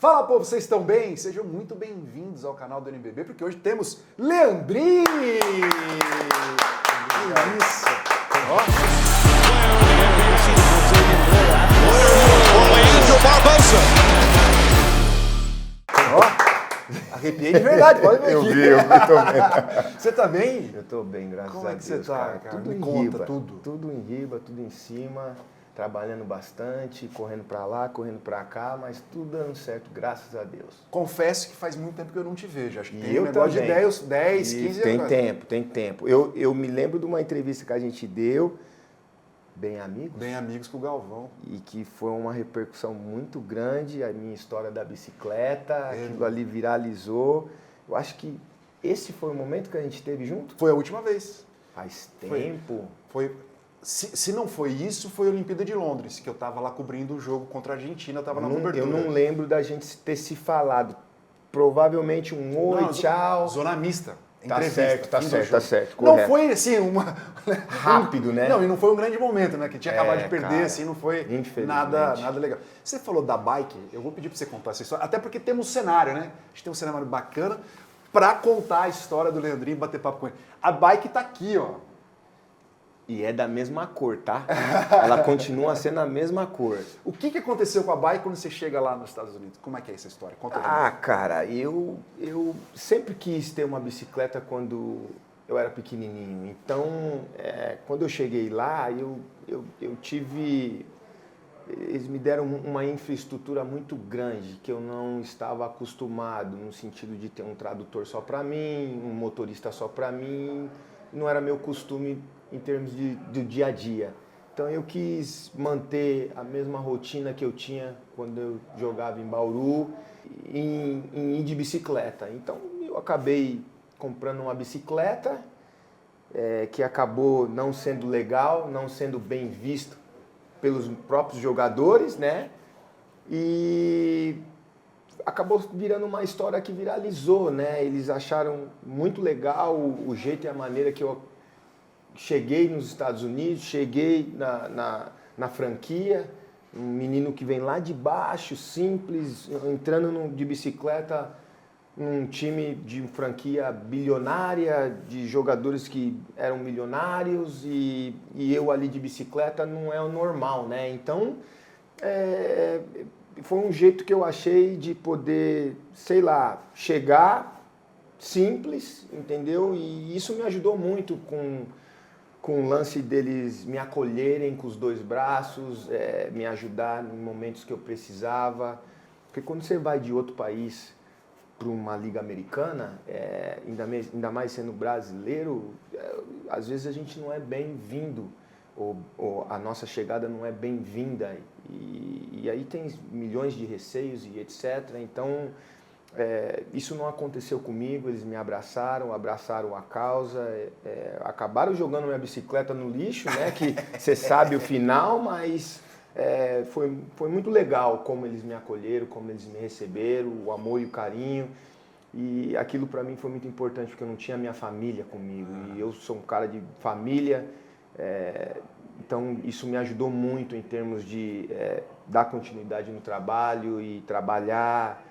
Fala, povo, vocês estão bem? Sejam muito bem-vindos ao canal do NBB, porque hoje temos Leandrinho! Que isso! Ó, arrepiei de verdade, pode ver Eu aqui. vi também. Você tá bem? Eu tô bem, graças Como a é Deus. que você tá, cara? Tudo Me em conta, riba. tudo. Tudo em riba, tudo em cima, trabalhando bastante, correndo pra lá, correndo pra cá, mas tudo dando certo, graças a Deus. Confesso que faz muito tempo que eu não te vejo. Acho que E tem eu um negócio também. de 10, 15 Tem anos. tempo. Eu me lembro de uma entrevista que a gente deu, Bem Amigos, Bem amigos com o Galvão. e que foi uma repercussão muito grande, a minha história da bicicleta, aquilo ali viralizou. Eu acho que esse foi o momento que a gente teve junto. Foi a última vez. Faz Foi. tempo. Foi, se não foi isso, foi a Olimpíada de Londres, que eu tava lá cobrindo o jogo contra a Argentina, eu tava na cobertura. Eu não lembro da gente ter se falado. Provavelmente um oi, Não, tchau. Zona mista. Tá Entrevista, certo, tá fim do certo, jogo. tá certo, Não correto. foi assim, uma... Rápido, né? Não, e não foi um grande momento, né? Que tinha acabado de perder, cara, assim, não foi infelizmente. nada legal. Você falou da bike, eu vou pedir pra você contar essa história, até porque temos um cenário, né? A gente tem um cenário bacana pra contar a história do Leandrinho e bater papo com ele. A bike tá aqui, ó. E é da mesma cor, tá? Ela continua sendo a mesma cor. O que aconteceu com a bike quando você chega lá nos Estados Unidos? Como é que é essa história? Conta pra mim. Ah, cara, eu sempre quis ter uma bicicleta quando eu era pequenininho. Então, quando eu cheguei lá, eu tive... Eles me deram uma infraestrutura muito grande que eu não estava acostumado, no sentido de ter um tradutor só para mim, um motorista só para mim. Não era meu costume em termos do dia a dia. Então eu quis manter a mesma rotina que eu tinha quando eu jogava em Bauru, em ir de bicicleta. Então eu acabei comprando uma bicicleta que acabou não sendo legal, não sendo bem visto pelos próprios jogadores, né? E acabou virando uma história que viralizou, né? Eles acharam muito legal o jeito e a maneira que eu cheguei nos Estados Unidos, cheguei na franquia, um menino que vem lá de baixo, simples, entrando de bicicleta num time de franquia bilionária, de jogadores que eram milionários, e eu ali de bicicleta não é o normal, né? Então, foi um jeito que eu achei de poder, sei lá, chegar simples, entendeu? E isso me ajudou muito com o lance deles me acolherem com os dois braços, me ajudar em momentos que eu precisava. Porque quando você vai de outro país para uma liga americana, ainda mais sendo brasileiro, às vezes a gente não é bem-vindo, ou a nossa chegada não é bem-vinda. E aí tem milhões de receios e etc. Então, isso não aconteceu comigo, eles me abraçaram a causa, acabaram jogando minha bicicleta no lixo, né? Que você sabe o final, mas foi muito legal como eles me acolheram, como eles me receberam, o amor e o carinho. E aquilo para mim foi muito importante, porque eu não tinha minha família comigo. E eu sou um cara de família, então isso me ajudou muito em termos de dar continuidade no trabalho e trabalhar,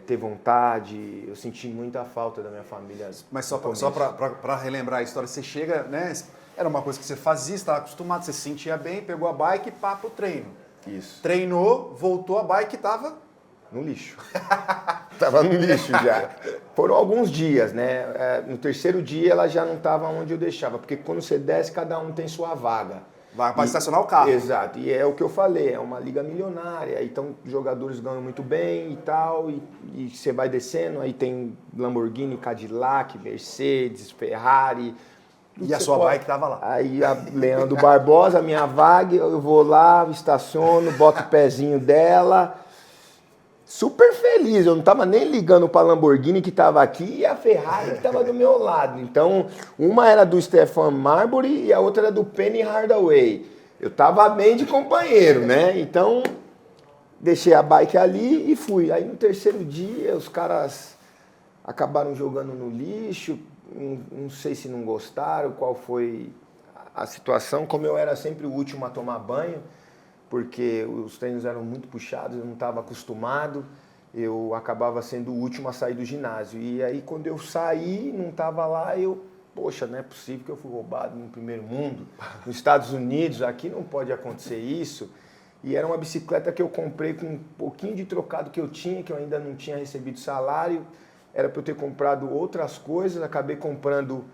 ter vontade. Eu senti muita falta da minha família. Mas só para relembrar a história, você chega, né? Era uma coisa que você fazia, estava acostumado, você se sentia bem, pegou a bike e pá pro treino. Isso. Treinou, voltou, a bike tava no lixo. Tava no lixo já. Foram alguns dias, né? No terceiro dia ela já não estava onde eu deixava, porque quando você desce, cada um tem sua vaga. Vai para estacionar o carro. Exato, e é o que eu falei, é uma liga milionária, então jogadores ganham muito bem e tal, e você vai descendo, aí tem Lamborghini, Cadillac, Mercedes, Ferrari. E a sua bike tava lá. Aí a Leandro Barbosa, minha vaga, eu vou lá, estaciono, boto o pezinho dela, super feliz, eu não tava nem ligando para a Lamborghini que tava aqui e a Ferrari que tava do meu lado. Então, uma era do Stefan Marbury e a outra era do Penny Hardaway. Eu tava bem de companheiro, né? Então, deixei a bike ali e fui. Aí no terceiro dia, os caras acabaram jogando no lixo, não sei se não gostaram, qual foi a situação. Como eu era sempre o último a tomar banho, porque os treinos eram muito puxados, eu não estava acostumado. eu acabava sendo o último a sair do ginásio. E aí quando eu saí, não estava lá, poxa, não é possível que eu fui roubado no primeiro mundo, nos Estados Unidos, aqui não pode acontecer isso. E era uma bicicleta que eu comprei com um pouquinho de trocado que eu tinha, que eu ainda não tinha recebido salário. Era para eu ter comprado outras coisas, acabei comprando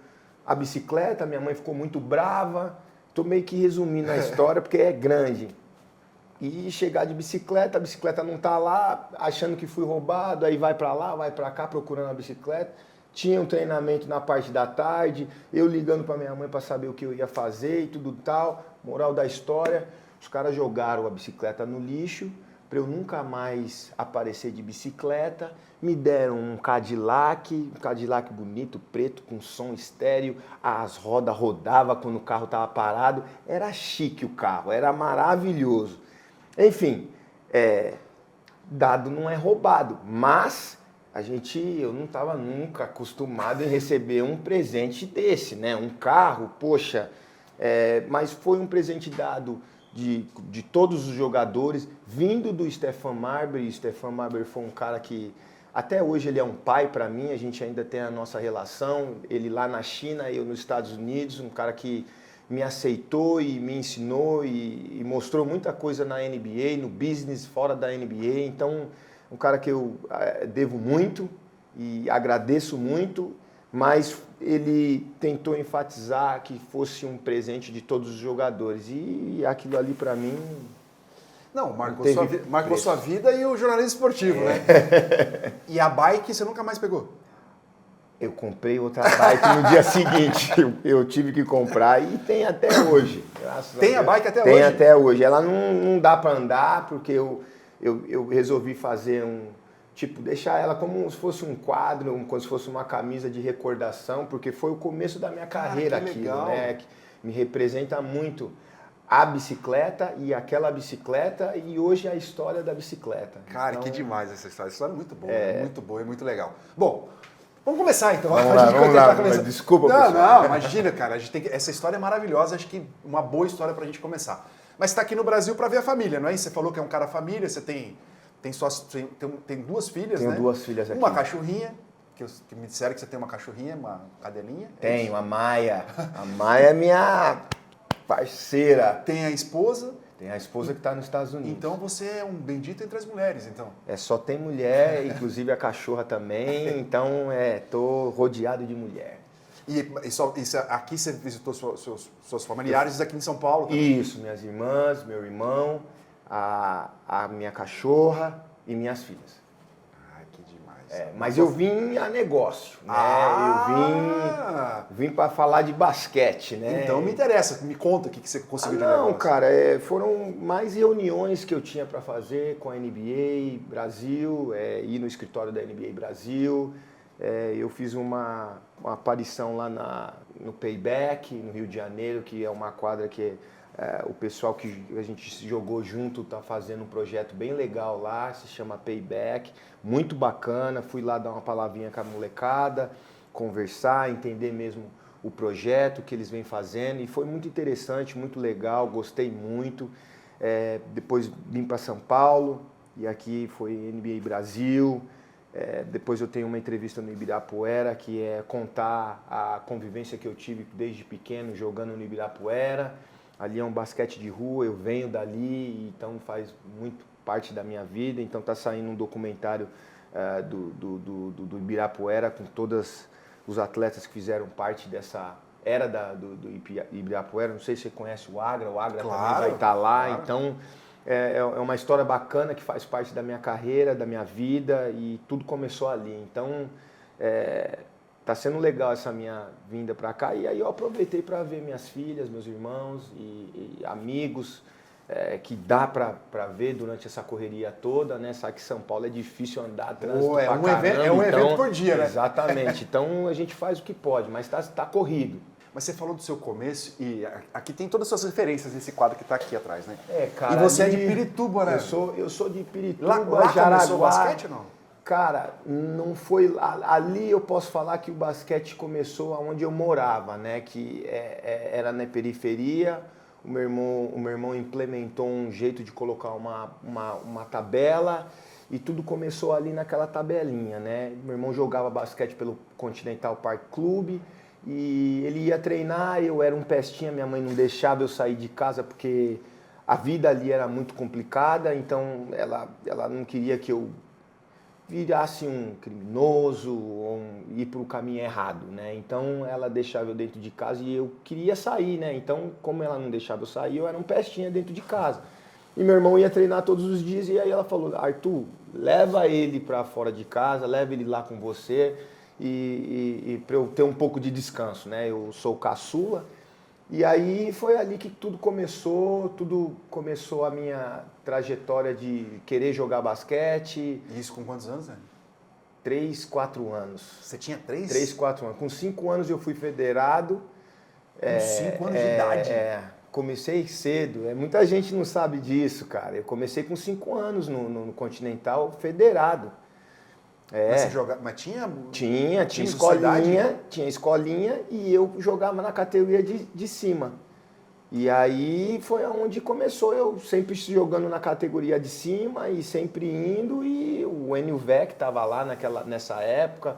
a bicicleta, minha mãe ficou muito brava. Estou meio que resumindo a história, porque é grande. E chegar de bicicleta, a bicicleta não está lá, achando que fui roubado, aí vai para lá, vai para cá, procurando a bicicleta. Tinha um treinamento na parte da tarde, eu ligando para minha mãe para saber o que eu ia fazer e tudo tal. Moral da história, os caras jogaram a bicicleta no lixo, para eu nunca mais aparecer de bicicleta. Me deram um Cadillac bonito, preto, com som estéreo, as rodas rodavam quando o carro estava parado. Era chique o carro, era maravilhoso. Enfim, dado não é roubado, mas eu não estava nunca acostumado em receber um presente desse, né? Um carro, poxa, mas foi um presente dado de todos os jogadores, vindo do Stefan Marbury. O Stefan Marbury foi um cara que, até hoje, ele é um pai para mim, a gente ainda tem a nossa relação, ele lá na China, eu nos Estados Unidos, um cara que me aceitou e me ensinou e mostrou muita coisa na NBA, no business, fora da NBA. Então, um cara que eu devo muito e agradeço muito, mas ele tentou enfatizar que fosse um presente de todos os jogadores. E aquilo ali, para mim... Não, marcou sua vida e o jornalismo esportivo, né? E a bike você nunca mais pegou? Eu comprei outra bike no dia seguinte. Eu tive que comprar e tem até hoje. Tem a bike até hoje? Tem até hoje. Ela não dá para andar porque eu resolvi fazer deixar ela como se fosse um quadro, como se fosse uma camisa de recordação, porque foi o começo da minha carreira aquilo, né? Que me representa muito a bicicleta e aquela bicicleta e hoje a história da bicicleta. Cara, então, que demais essa história. Essa história é muito boa, muito boa e muito legal. Bom, vamos começar então. Vamos lá. Desculpa, pessoal. Não, imagina, cara. Essa história é maravilhosa, acho que uma boa história pra gente começar. Mas você tá aqui no Brasil pra ver a família, não é isso? Você falou que é um cara família, você tem duas filhas, né? Tenho duas filhas aqui. Uma cachorrinha, que me disseram que você tem uma cachorrinha, uma cadelinha. Tenho, a Maia. A Maia é minha parceira. Tem a esposa. Tem a esposa que está nos Estados Unidos. Então você é um bendito entre as mulheres, então. Só tem mulher, inclusive a cachorra também, então tô rodeado de mulher. E aqui você visitou seus familiares aqui em São Paulo também? Isso, minhas irmãs, meu irmão, a minha cachorra e minhas filhas. Ai, que demais. Mas eu vim a negócio, né? Eu vim para falar de basquete, né? Então me interessa, me conta o que você conseguiu de negócio. Não, cara, foram mais reuniões que eu tinha para fazer com a NBA Brasil, ir no escritório da NBA Brasil. Eu fiz uma aparição lá no Payback, no Rio de Janeiro, que é uma quadra que o pessoal que a gente jogou junto está fazendo um projeto bem legal lá, se chama Payback, muito bacana. Fui lá dar uma palavrinha com a molecada, conversar, entender mesmo o projeto, o que eles vêm fazendo, e foi muito interessante, muito legal, gostei muito. Depois vim para São Paulo, e aqui foi NBA Brasil. Depois eu tenho uma entrevista no Ibirapuera, que é contar a convivência que eu tive desde pequeno jogando no Ibirapuera. Ali é um basquete de rua, eu venho dali, então faz muito parte da minha vida. Então está saindo um documentário do Ibirapuera com todos os atletas que fizeram parte dessa era do Ibirapuera. Não sei se você conhece o Agra claro, também vai estar lá. Claro. Então é uma história bacana que faz parte da minha carreira, da minha vida, e tudo começou ali. Então tá sendo legal essa minha vinda para cá, e aí eu aproveitei para ver minhas filhas, meus irmãos e amigos que dá para ver durante essa correria toda, né? Sabe que São Paulo é difícil andar, trânsito pra caramba, é um evento por dia, né? Exatamente. Então a gente faz o que pode, mas tá corrido. Mas você falou do seu começo e aqui tem todas as suas referências nesse quadro que está aqui atrás, né? Cara, e você é de Pirituba, né? Eu sou de Pirituba, lá Jaraguá. Começou o basquete ou não? Cara, não foi... Ali eu posso falar que o basquete começou onde eu morava, né? Que era na periferia. O meu irmão implementou um jeito de colocar uma tabela e tudo começou ali naquela tabelinha, né? Meu irmão jogava basquete pelo Continental Park Clube e ele ia treinar, eu era um pestinha, minha mãe não deixava eu sair de casa porque a vida ali era muito complicada, então ela não queria que eu virasse um criminoso ou ir para o caminho errado, né? Então ela deixava eu dentro de casa e eu queria sair, né? Então, como ela não deixava eu sair, eu era um pestinha dentro de casa. E meu irmão ia treinar todos os dias e aí ela falou, Arthur, leva ele para fora de casa, leva ele lá com você e para eu ter um pouco de descanso, né? Eu sou caçula. E aí foi ali que tudo começou a minha trajetória de querer jogar basquete. E isso com quantos anos, né? 3, 4 anos. Você tinha 3? 3, 4 anos. Com 5 anos eu fui federado. Com 5 anos de idade? Comecei cedo. Muita gente não sabe disso, cara. Eu comecei com 5 anos no Continental federado. Mas você jogava, mas tinha tinha escolinha e eu jogava na categoria de cima. E aí foi onde começou, eu sempre jogando na categoria de cima e sempre indo, e o Enio Vec estava lá nessa época,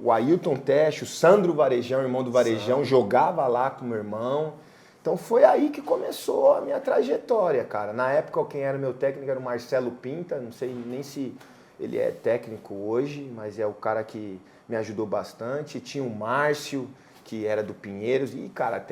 o Ailton Tesh, o Sandro Varejão, irmão do Varejão, jogava lá com o meu irmão. Então foi aí que começou a minha trajetória, cara. Na época quem era meu técnico era o Marcelo Pinta, não sei nem se ele é técnico hoje, mas é o cara que me ajudou bastante. Tinha o Márcio, que era do Pinheiros. E, cara,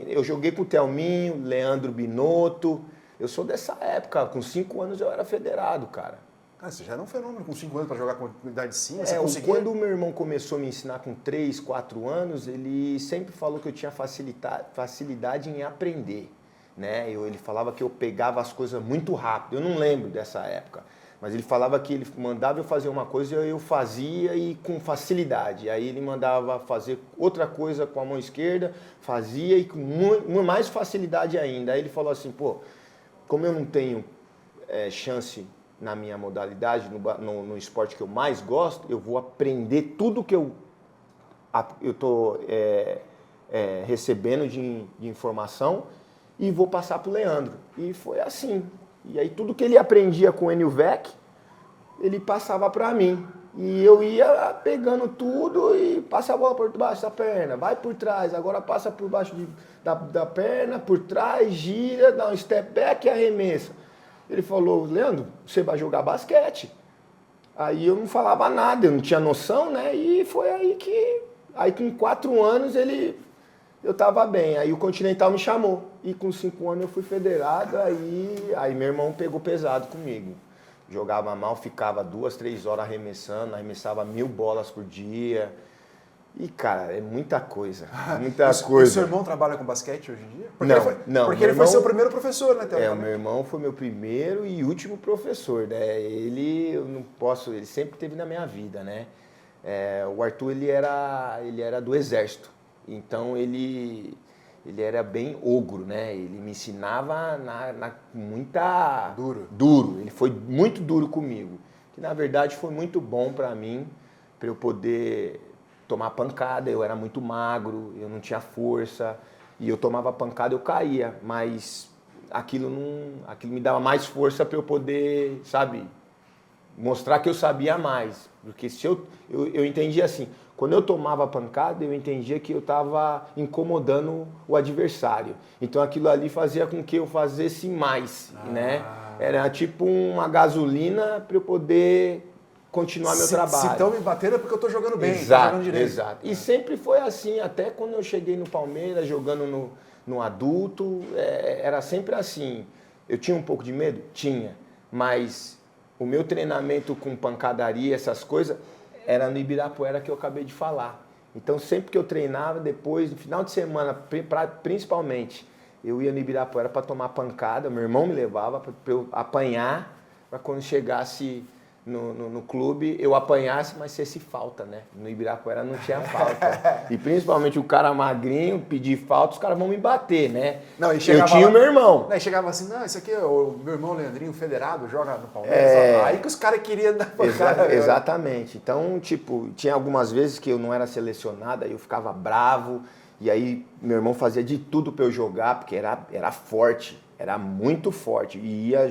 eu joguei com o Thelminho, Leandro Binotto. Eu sou dessa época. Com 5 anos eu era federado, cara. Ah, você já era um fenômeno com 5 anos para jogar com idade de cima? Você conseguia? Quando o meu irmão começou a me ensinar com 3, 4 anos, ele sempre falou que eu tinha facilidade em aprender, né? Ele falava que eu pegava as coisas muito rápido. Eu não lembro dessa época. Mas ele falava que ele mandava eu fazer uma coisa e eu fazia e com facilidade. Aí ele mandava fazer outra coisa com a mão esquerda, fazia e com mais facilidade ainda. Aí ele falou assim, pô, como eu não tenho chance na minha modalidade, no esporte que eu mais gosto, eu vou aprender tudo que eu estou recebendo de informação e vou passar para o Leandro. E foi assim. E aí tudo que ele aprendia com o Enio Vec, ele passava para mim. E eu ia pegando tudo e passa a bola por debaixo da perna, vai por trás, agora passa por baixo da perna, por trás, gira, dá um step back e arremessa. Ele falou, Leandro, você vai jogar basquete. Aí eu não falava nada, eu não tinha noção, né? E foi aí que, com 4 anos eu tava bem, aí o Continental me chamou. E com 5 anos eu fui federado, aí meu irmão pegou pesado comigo. Jogava mal, ficava 2, 3 horas arremessava 1000 bolas por dia. E, cara, é muita coisa, muita coisa. O seu irmão trabalha com basquete hoje em dia? Porque ele foi seu primeiro professor, né, Theo? O meu irmão foi meu primeiro e último professor, né? Eu não posso, ele sempre esteve na minha vida, né? O Arthur, ele era do Exército. Então ele era bem ogro, né? Ele me ensinava muita... Duro. Ele foi muito duro comigo. Que na verdade foi muito bom para mim, para eu poder tomar pancada. Eu era muito magro, eu não tinha força. E eu tomava pancada, eu caía. Mas aquilo me dava mais força para eu poder, sabe, mostrar que eu sabia mais. Porque se eu entendia assim... Quando eu tomava pancada, eu entendia que eu estava incomodando o adversário. Então aquilo ali fazia com que eu fizesse mais, né? Era tipo uma gasolina para eu poder continuar meu trabalho. Se estão me batendo é porque eu estou jogando bem, exato, jogando direito. Exato. E sempre foi assim, até quando eu cheguei no Palmeiras, jogando no adulto, era sempre assim. Eu tinha um pouco de medo? Tinha. Mas o meu treinamento com pancadaria, essas coisas... era no Ibirapuera que eu acabei de falar. Então, sempre que eu treinava, depois, no final de semana, principalmente, eu ia no Ibirapuera para tomar pancada, meu irmão me levava para eu apanhar, para quando chegasse no clube, eu apanhasse, mas fosse falta, né? No Ibirapuera não tinha falta. E principalmente o cara magrinho, pedir falta, os caras vão me bater, né? Não, eu tinha o meu irmão. Aí chegava assim, não, isso aqui é o meu irmão Leandrinho, federado, joga no Palmeiras. Aí que os caras queriam dar pancada. Exatamente. Então, tipo, tinha algumas vezes que eu não era selecionado, aí eu ficava bravo, e aí meu irmão fazia de tudo para eu jogar, porque era forte, era muito forte. E ia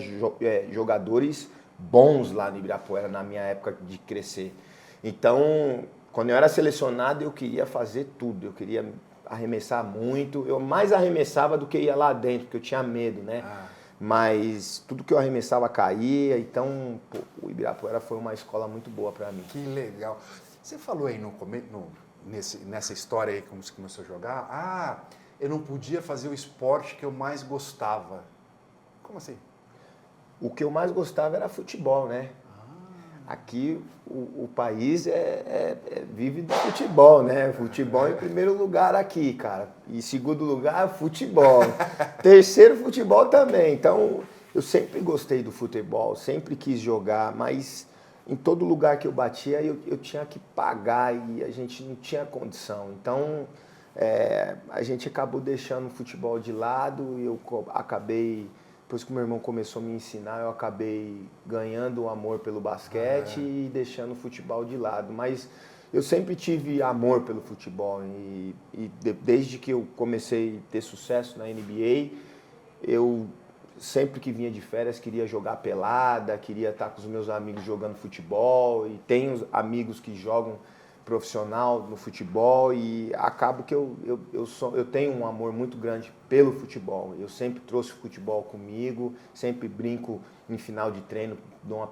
jogadores bons lá no Ibirapuera na minha época de crescer. Então, quando eu era selecionado, eu queria fazer tudo, eu queria arremessar muito, eu mais arremessava do que ia lá dentro, porque eu tinha medo, né? Mas tudo que eu arremessava caía, então pô, o Ibirapuera foi uma escola muito boa para mim. Que legal. Você falou aí nessa história aí, como você começou a jogar, eu não podia fazer o esporte que eu mais gostava. Como assim? O que eu mais gostava era futebol, né? Aqui o país vive do futebol, né? Futebol em primeiro lugar aqui, cara. E segundo lugar, futebol. Terceiro, futebol também. Então, eu sempre gostei do futebol, sempre quis jogar, mas em todo lugar que eu batia, eu tinha que pagar e a gente não tinha condição. Então, a gente acabou deixando o futebol de lado e eu acabei... Depois que o meu irmão começou a me ensinar, eu acabei ganhando o amor pelo basquete e deixando o futebol de lado. Mas eu sempre tive amor pelo futebol e desde que eu comecei a ter sucesso na NBA, eu sempre que vinha de férias queria jogar pelada, queria estar com os meus amigos jogando futebol e tenho amigos que jogam profissional no futebol e acabo que eu tenho um amor muito grande pelo futebol. Eu sempre trouxe o futebol comigo, sempre brinco em final de treino, dou uma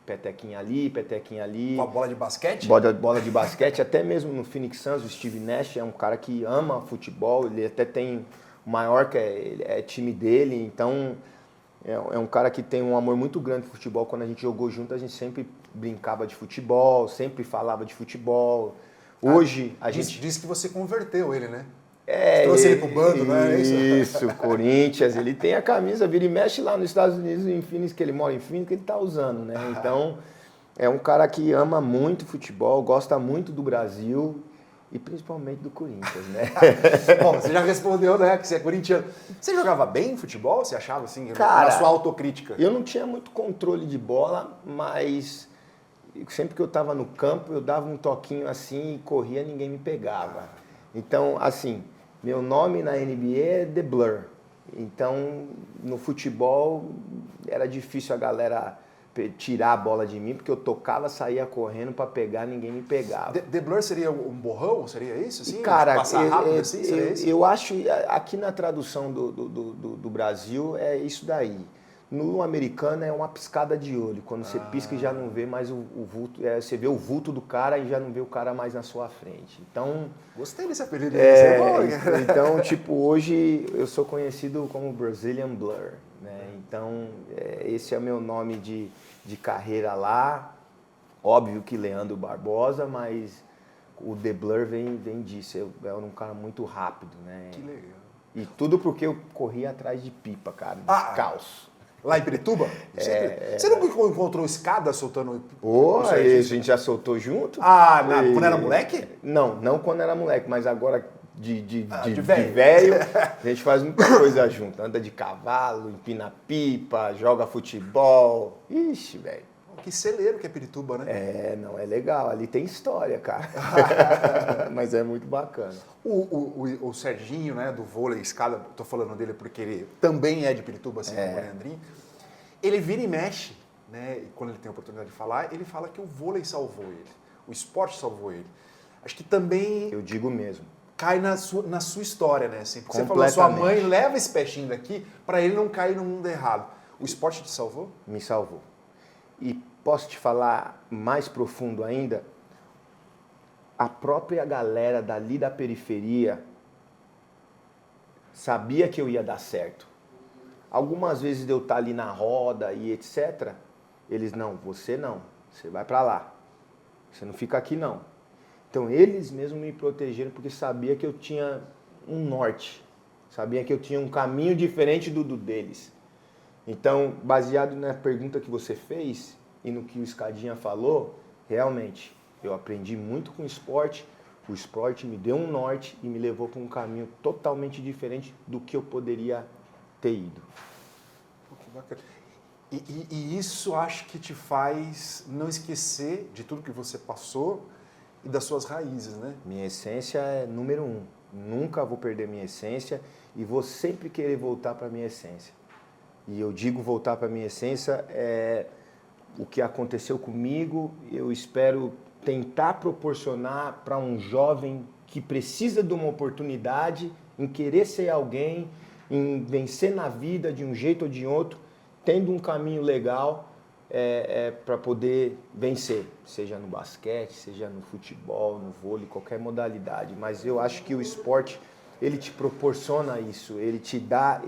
petequinha ali, petequinha ali. Com a bola de basquete? Bola de basquete, até mesmo no Phoenix Suns, o Steve Nash é um cara que ama futebol, ele até tem o maior que é time dele, então é um cara que tem um amor muito grande por futebol. Quando a gente jogou junto, a gente sempre brincava de futebol, sempre falava de futebol. Hoje a gente... Diz que você converteu ele, né? Você trouxe ele pro bando, não é isso? Isso, Corinthians. Ele tem a camisa, vira e mexe lá nos Estados Unidos, em Phoenix, que ele mora em Phoenix, que ele tá usando, né? Então, é um cara que ama muito futebol, gosta muito do Brasil e principalmente do Corinthians, né? Bom, você já respondeu, né, que você é corintiano. Você jogava bem futebol? Você achava assim, cara, na sua autocrítica? Eu não tinha muito controle de bola, mas sempre que eu estava no campo, eu dava um toquinho assim e corria, ninguém me pegava. Então, assim, meu nome na NBA é The Blur. Então, no futebol, era difícil a galera tirar a bola de mim, porque eu tocava, saía correndo para pegar, ninguém me pegava. The Blur seria um borrão? Seria isso? Assim? Cara, passar rápido assim? Seria isso? Eu acho, aqui na tradução do Brasil, é isso daí. No americano é uma piscada de olho. Quando você pisca e já não vê mais o vulto, você vê o vulto do cara e já não vê o cara mais na sua frente. Então, gostei desse apelido. Bom, então, tipo, hoje eu sou conhecido como Brazilian Blur, né? Então, esse é o meu nome de carreira lá. Óbvio que Leandro Barbosa, mas o The Blur vem disso. Eu era um cara muito rápido, né? Que legal. E tudo porque eu corria atrás de pipa, cara, descalço. Lá em Pirituba? Você nunca encontrou escada soltando? A gente já soltou junto. Quando era moleque? Não quando era moleque, mas agora de velho. velho, a gente faz muita coisa junto. Anda de cavalo, empina pipa, joga futebol. Ixi, velho. Que celeiro que é Pirituba, né? Não, é legal. Ali tem história, cara. Mas é muito bacana. O Serginho, né, do vôlei escada, tô falando dele porque ele também é de Pirituba, assim como o Leandrinho. Ele vira e mexe, né? E quando ele tem a oportunidade de falar, ele fala que o vôlei salvou ele. O esporte salvou ele. Acho que também... Eu digo mesmo. Cai na sua história, né? Assim, porque você falou, sua mãe leva esse peixinho daqui para ele não cair no mundo errado. O esporte te salvou? Me salvou. E posso te falar mais profundo ainda? A própria galera dali da periferia sabia que eu ia dar certo. Algumas vezes eu estar ali na roda e etc. Eles, não, você vai para lá. Você não fica aqui não. Então eles mesmos me protegeram porque sabia que eu tinha um norte. Sabia que eu tinha um caminho diferente do deles. Então, baseado na pergunta que você fez e no que o Escadinha falou, realmente, eu aprendi muito com o esporte me deu um norte e me levou para um caminho totalmente diferente do que eu poderia ter ido. Que bacana. E isso acho que te faz não esquecer de tudo que você passou e das suas raízes, né? Minha essência é número 1. Nunca vou perder minha essência e vou sempre querer voltar para minha essência. E eu digo voltar para minha essência o que aconteceu comigo, eu espero tentar proporcionar para um jovem que precisa de uma oportunidade, em querer ser alguém, em vencer na vida de um jeito ou de outro, tendo um caminho legal para poder vencer, seja no basquete, seja no futebol, no vôlei, qualquer modalidade. Mas eu acho que o esporte, ele te proporciona isso, ele te dá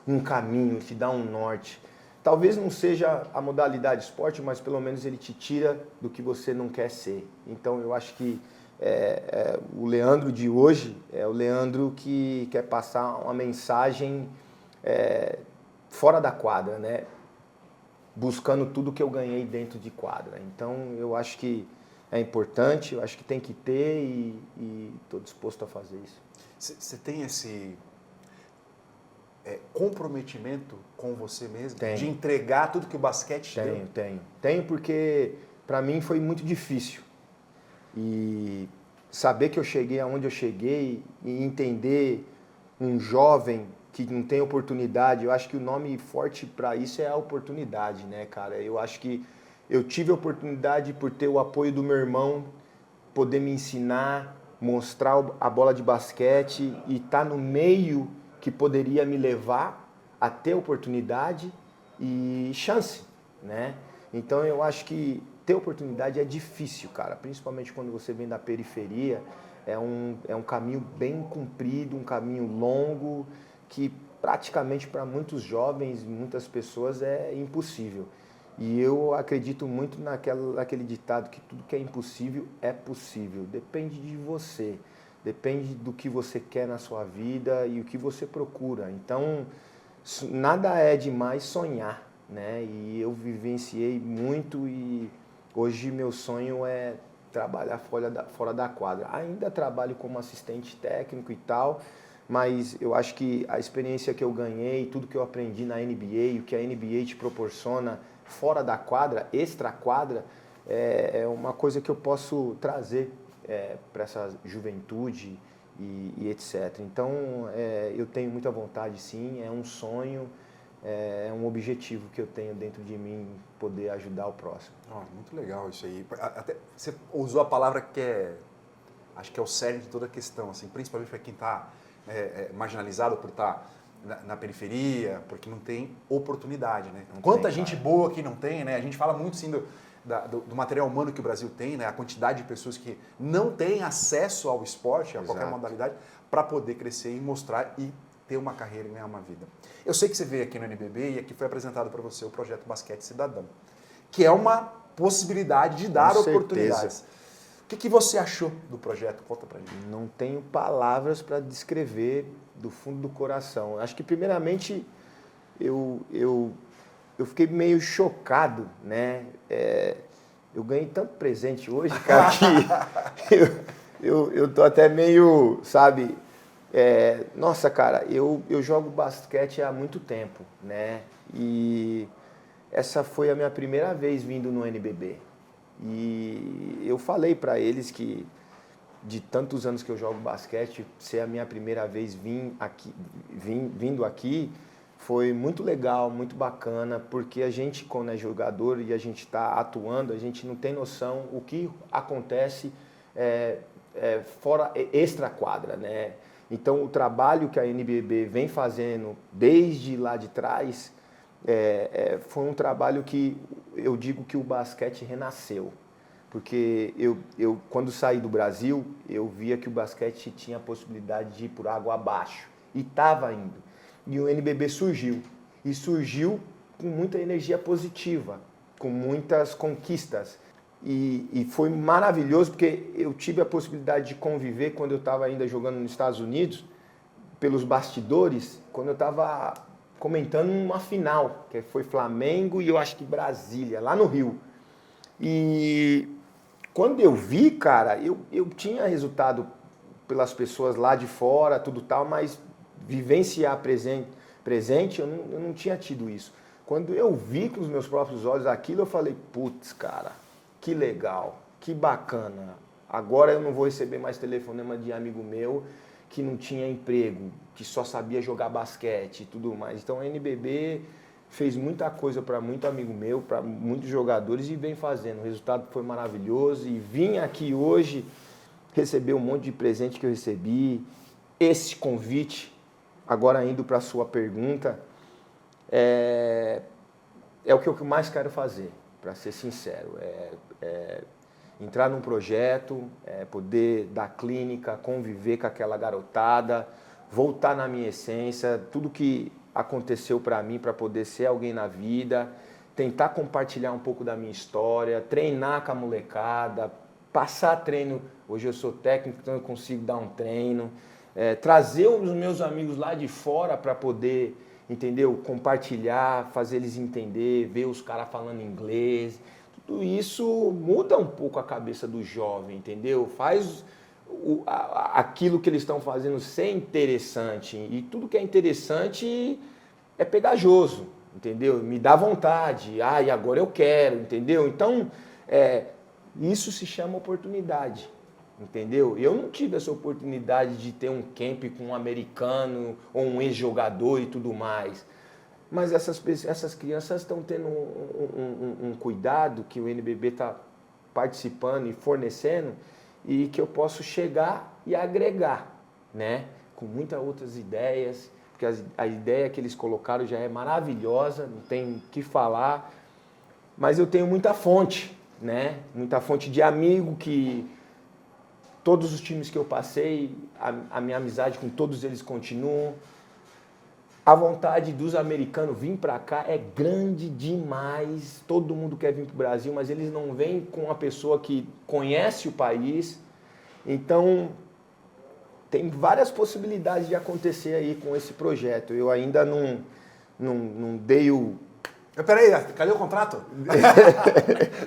um caminho, ele te dá um norte. Talvez não seja a modalidade esporte, mas pelo menos ele te tira do que você não quer ser. Então eu acho que o Leandro de hoje é o Leandro que quer passar uma mensagem fora da quadra, né? Buscando tudo que eu ganhei dentro de quadra. Então eu acho que é importante, eu acho que tem que ter e estou disposto a fazer isso. Você tem esse comprometimento com você mesmo? Tenho. De entregar tudo que o basquete te deu? Tenho porque para mim foi muito difícil. E saber que eu cheguei aonde eu cheguei e entender um jovem que não tem oportunidade, eu acho que o nome forte para isso é a oportunidade, né, cara? Eu acho que eu tive a oportunidade por ter o apoio do meu irmão, poder me ensinar, mostrar a bola de basquete e estar no meio que poderia me levar a ter oportunidade e chance, né? Então eu acho que ter oportunidade é difícil, cara, principalmente quando você vem da periferia, é um caminho bem comprido, um caminho longo, que praticamente para muitos jovens, muitas pessoas é impossível. E eu acredito muito naquele ditado que tudo que é impossível é possível. Depende de você, depende do que você quer na sua vida e o que você procura. Então, nada é demais sonhar, né? E eu vivenciei muito e hoje meu sonho é trabalhar fora da quadra. Ainda trabalho como assistente técnico e tal, mas eu acho que a experiência que eu ganhei, tudo que eu aprendi na NBA, o que a NBA te proporciona fora da quadra, extra quadra, é uma coisa que eu posso trazer para essa juventude e etc. Então, eu tenho muita vontade, sim, é um sonho, é um objetivo que eu tenho dentro de mim, poder ajudar o próximo. Muito legal isso aí. Até você usou a palavra que acho que é o cerne de toda a questão, assim, principalmente para quem está marginalizado por estar na periferia, porque não tem oportunidade, né? Quanta gente boa que não tem, né? A gente fala muito, sim, do material humano que o Brasil tem, né? A quantidade de pessoas que não têm acesso ao esporte, a qualquer modalidade, para poder crescer e mostrar e ter uma carreira e ganhar uma vida. Eu sei que você veio aqui no NBB e aqui foi apresentado para você o projeto Basquete Cidadão, que é uma possibilidade de dar oportunidades. O que você achou do projeto? Conta pra gente. Não tenho palavras para descrever do fundo do coração. Acho que, primeiramente, eu fiquei meio chocado, né? Eu ganhei tanto presente hoje, cara, que eu tô até meio, sabe... nossa, cara, eu jogo basquete há muito tempo, né? E essa foi a minha primeira vez vindo no NBB. E eu falei para eles que de tantos anos que eu jogo basquete, ser a minha primeira vez vindo aqui, foi muito legal, muito bacana, porque a gente, quando é jogador e a gente está atuando, a gente não tem noção o que acontece fora, extra quadra, né? Então, o trabalho que a NBB vem fazendo desde lá de trás foi um trabalho que eu digo que o basquete renasceu. Porque eu quando saí do Brasil, eu via que o basquete tinha a possibilidade de ir por água abaixo. E estava indo. E o NBB surgiu. E surgiu com muita energia positiva, com muitas conquistas. E foi maravilhoso porque eu tive a possibilidade de conviver quando eu estava ainda jogando nos Estados Unidos, pelos bastidores, quando eu estava comentando uma final, que foi Flamengo e eu acho que Brasília, lá no Rio. E quando eu vi, cara, eu tinha resultado pelas pessoas lá de fora, tudo tal, mas vivenciar presente eu não tinha tido isso. Quando eu vi com os meus próprios olhos aquilo, eu falei, putz, cara, que legal, que bacana. Agora eu não vou receber mais telefonema de amigo meu que não tinha emprego, que só sabia jogar basquete e tudo mais. Então a NBB fez muita coisa para muito amigo meu, para muitos jogadores e vem fazendo. O resultado foi maravilhoso e vim aqui hoje receber um monte de presente que eu recebi. Esse convite, agora indo para a sua pergunta, é o que eu mais quero fazer, para ser sincero. Entrar num projeto, poder dar clínica, conviver com aquela garotada, voltar na minha essência, tudo que aconteceu para mim, para poder ser alguém na vida, tentar compartilhar um pouco da minha história, treinar com a molecada, passar treino. Hoje eu sou técnico, então eu consigo dar um treino, trazer os meus amigos lá de fora para poder, entendeu? Compartilhar, fazer eles entender, ver os caras falando inglês. Tudo isso muda um pouco a cabeça do jovem, entendeu? Faz aquilo que eles estão fazendo ser interessante. E tudo que é interessante é pegajoso, entendeu? Me dá vontade. E agora eu quero, entendeu? Então, isso se chama oportunidade, entendeu? Eu não tive essa oportunidade de ter um camp com um americano ou um ex-jogador e tudo mais. Mas essas crianças estão tendo um cuidado que o NBB está participando e fornecendo e que eu posso chegar e agregar, né? Com muitas outras ideias, porque a ideia que eles colocaram já é maravilhosa, não tem o que falar, mas eu tenho muita fonte, né? Muita fonte de amigo que todos os times que eu passei, a minha amizade com todos eles continuam. A vontade dos americanos vir para cá é grande demais. Todo mundo quer vir para o Brasil, mas eles não vêm com uma pessoa que conhece o país. Então, tem várias possibilidades de acontecer aí com esse projeto. Eu ainda não dei o... Peraí, cadê o contrato?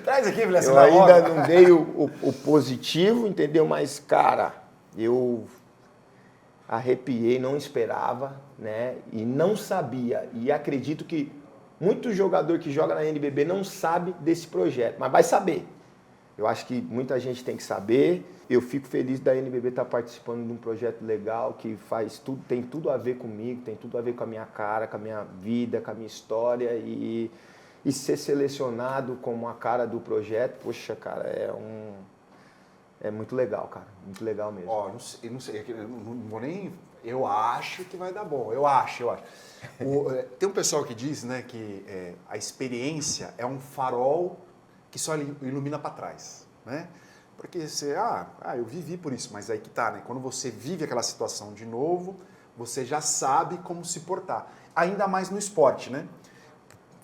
Traz aqui, Vilela. Eu ainda não dei o positivo, entendeu? Mas, cara, eu arrepiei, não esperava, né? E não sabia. E acredito que muito jogador que joga na NBB não sabe desse projeto, mas vai saber. Eu acho que muita gente tem que saber. Eu fico feliz da NBB estar participando de um projeto legal que faz tudo, tem tudo a ver comigo, tem tudo a ver com a minha cara, com a minha vida, com a minha história e ser selecionado como a cara do projeto, poxa, cara, é muito legal, cara, muito legal mesmo. Ó, eu não sei, eu não vou nem... Eu acho que vai dar bom, eu acho. Tem um pessoal que diz, né, que a experiência é um farol que só ilumina para trás, né? Porque você, eu vivi por isso, mas aí que tá, né? Quando você vive aquela situação de novo, você já sabe como se portar. Ainda mais no esporte, né?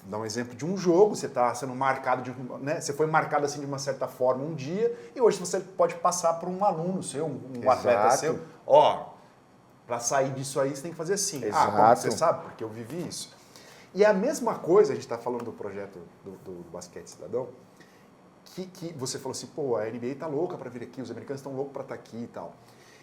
Vou dar um exemplo de um jogo, você está sendo marcado, né? Você foi marcado assim de uma certa forma um dia e hoje você pode passar por um aluno seu, um atleta seu. Para sair disso aí você tem que fazer assim. Exato. Como você sabe? Porque eu vivi isso. E a mesma coisa, a gente está falando do projeto do Basquete Cidadão, que você falou assim, pô, a NBA tá louca para vir aqui, os americanos estão loucos para estar aqui e tal.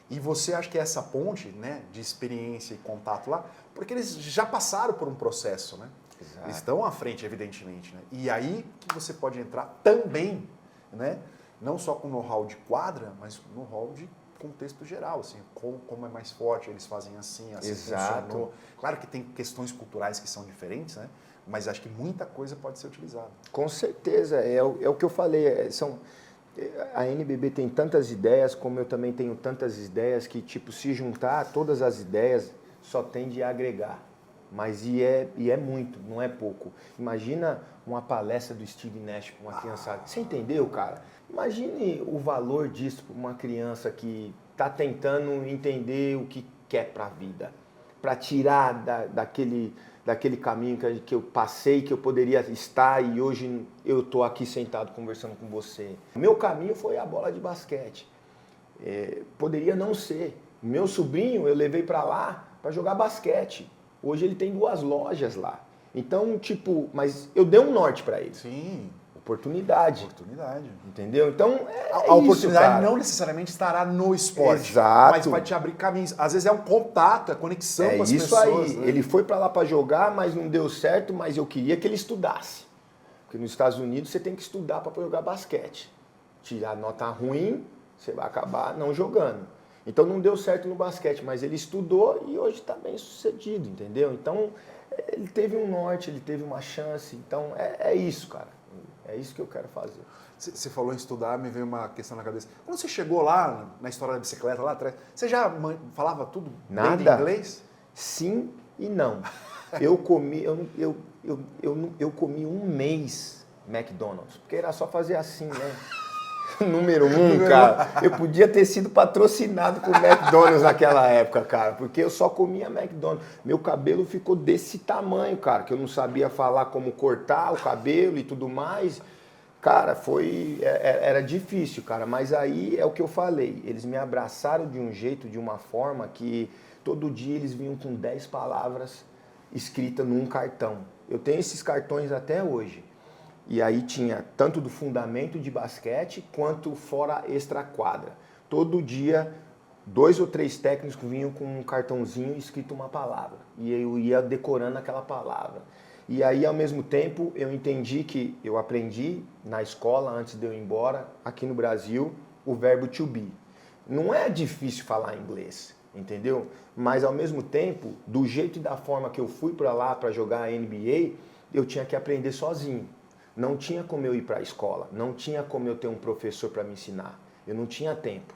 E você acha que é essa ponte, né, de experiência e contato lá, porque eles já passaram por um processo, né? Exato. Eles estão à frente, evidentemente, né? E aí que você pode entrar também, né? Não só com know-how de quadra, mas com know-how de contexto geral, assim, como é mais forte, eles fazem assim funcionou. Claro que tem questões culturais que são diferentes, né? Mas acho que muita coisa pode ser utilizada. Com certeza, é o que eu falei, a NBB tem tantas ideias, como eu também tenho tantas ideias que, tipo, se juntar todas as ideias, só tende a agregar. Mas é muito, não é pouco. Imagina uma palestra do Steve Nash para uma criança. Você entendeu, cara? Imagine o valor disso para uma criança que está tentando entender o que quer para a vida. Para tirar daquele caminho que eu passei, que eu poderia estar e hoje eu estou aqui sentado conversando com você. Meu caminho foi a bola de basquete. Poderia não ser. Meu sobrinho eu levei para lá para jogar basquete. Hoje ele tem 2 lojas lá. Então, tipo, mas eu dei um norte para ele. Sim. Oportunidade. Entendeu? Então, a oportunidade não necessariamente estará no esporte. Exato. Mas vai te abrir caminhos. Às vezes é um contato, é conexão com as pessoas. É isso aí. Né? Ele foi para lá para jogar, mas não deu certo, mas eu queria que ele estudasse. Porque nos Estados Unidos você tem que estudar para jogar basquete. Tirar nota ruim, você vai acabar não jogando. Então não deu certo no basquete, mas ele estudou e hoje está bem sucedido, entendeu? Então Ele teve um norte, ele teve uma chance, então é isso, cara. É isso que eu quero fazer. Você falou em estudar, me veio uma questão na cabeça. Quando você chegou lá, na história da bicicleta lá atrás, você já falava tudo bem de inglês? Sim e não. Eu comi, eu comi um mês McDonald's, porque era só fazer assim, né? Número 1, cara. Eu podia ter sido patrocinado por McDonald's naquela época, cara, porque eu só comia McDonald's. Meu cabelo ficou desse tamanho, cara, que eu não sabia falar como cortar o cabelo e tudo mais. Cara, era difícil, cara, mas aí é o que eu falei. Eles me abraçaram de um jeito, de uma forma que todo dia eles vinham com 10 palavras escritas num cartão. Eu tenho esses cartões até hoje. E aí tinha tanto do fundamento de basquete quanto fora extra-quadra. Todo dia, 2 ou 3 técnicos vinham com um cartãozinho escrito uma palavra. E eu ia decorando aquela palavra. E aí, ao mesmo tempo, eu entendi que eu aprendi na escola, antes de eu ir embora, aqui no Brasil, o verbo to be. Não é difícil falar inglês, entendeu? Mas, ao mesmo tempo, do jeito e da forma que eu fui para lá para jogar a NBA, eu tinha que aprender sozinho. Não tinha como eu ir para a escola, não tinha como eu ter um professor para me ensinar. Eu não tinha tempo.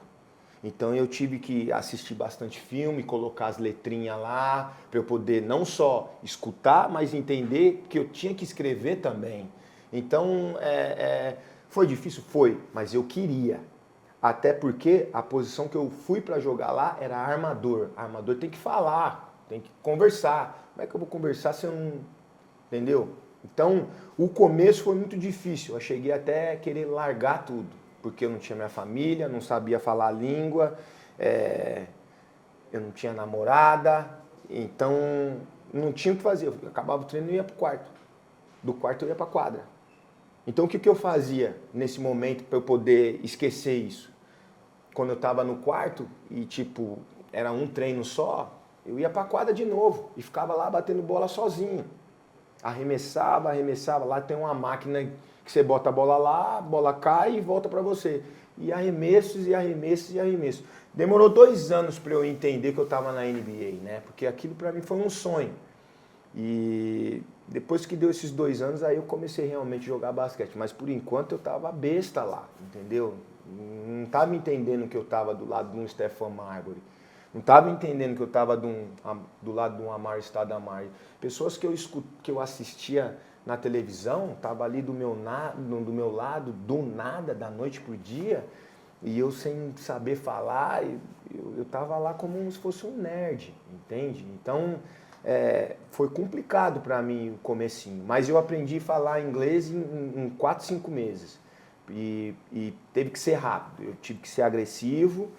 Então eu tive que assistir bastante filme, colocar as letrinhas lá, para eu poder não só escutar, mas entender que eu tinha que escrever também. Então foi difícil? Foi, mas eu queria. Até porque a posição que eu fui para jogar lá era armador. Armador tem que falar, tem que conversar. Como é que eu vou conversar se eu não... Entendeu? Então, o começo foi muito difícil. Eu cheguei até a querer largar tudo, porque eu não tinha minha família, não sabia falar a língua, eu não tinha namorada, então não tinha o que fazer. Eu acabava o treino e ia para o quarto. Do quarto eu ia para a quadra. Então, o que eu fazia nesse momento para eu poder esquecer isso? Quando eu estava no quarto e, tipo, era um treino só, eu ia para a quadra de novo e ficava lá batendo bola sozinho. Arremessava, lá tem uma máquina que você bota a bola lá, a bola cai e volta para você. E arremessos, e arremessos, e arremessos. Demorou 2 anos para eu entender que eu estava na NBA, né? Porque aquilo para mim foi um sonho. E depois que deu esses 2 anos, aí eu comecei realmente a jogar basquete. Mas por enquanto eu estava besta lá, entendeu? Não estava entendendo que eu estava do lado de um Stephon Marbury. Não estava entendendo que eu estava do lado de um Amar'e Stoudemire. Pessoas que eu assistia na televisão, estavam ali do meu lado, do nada, da noite para o dia, e eu sem saber falar, eu estava lá como se fosse um nerd, entende? Então, foi complicado para mim o comecinho, mas eu aprendi a falar inglês em 4, 5 meses. E teve que ser rápido, eu tive que ser agressivo,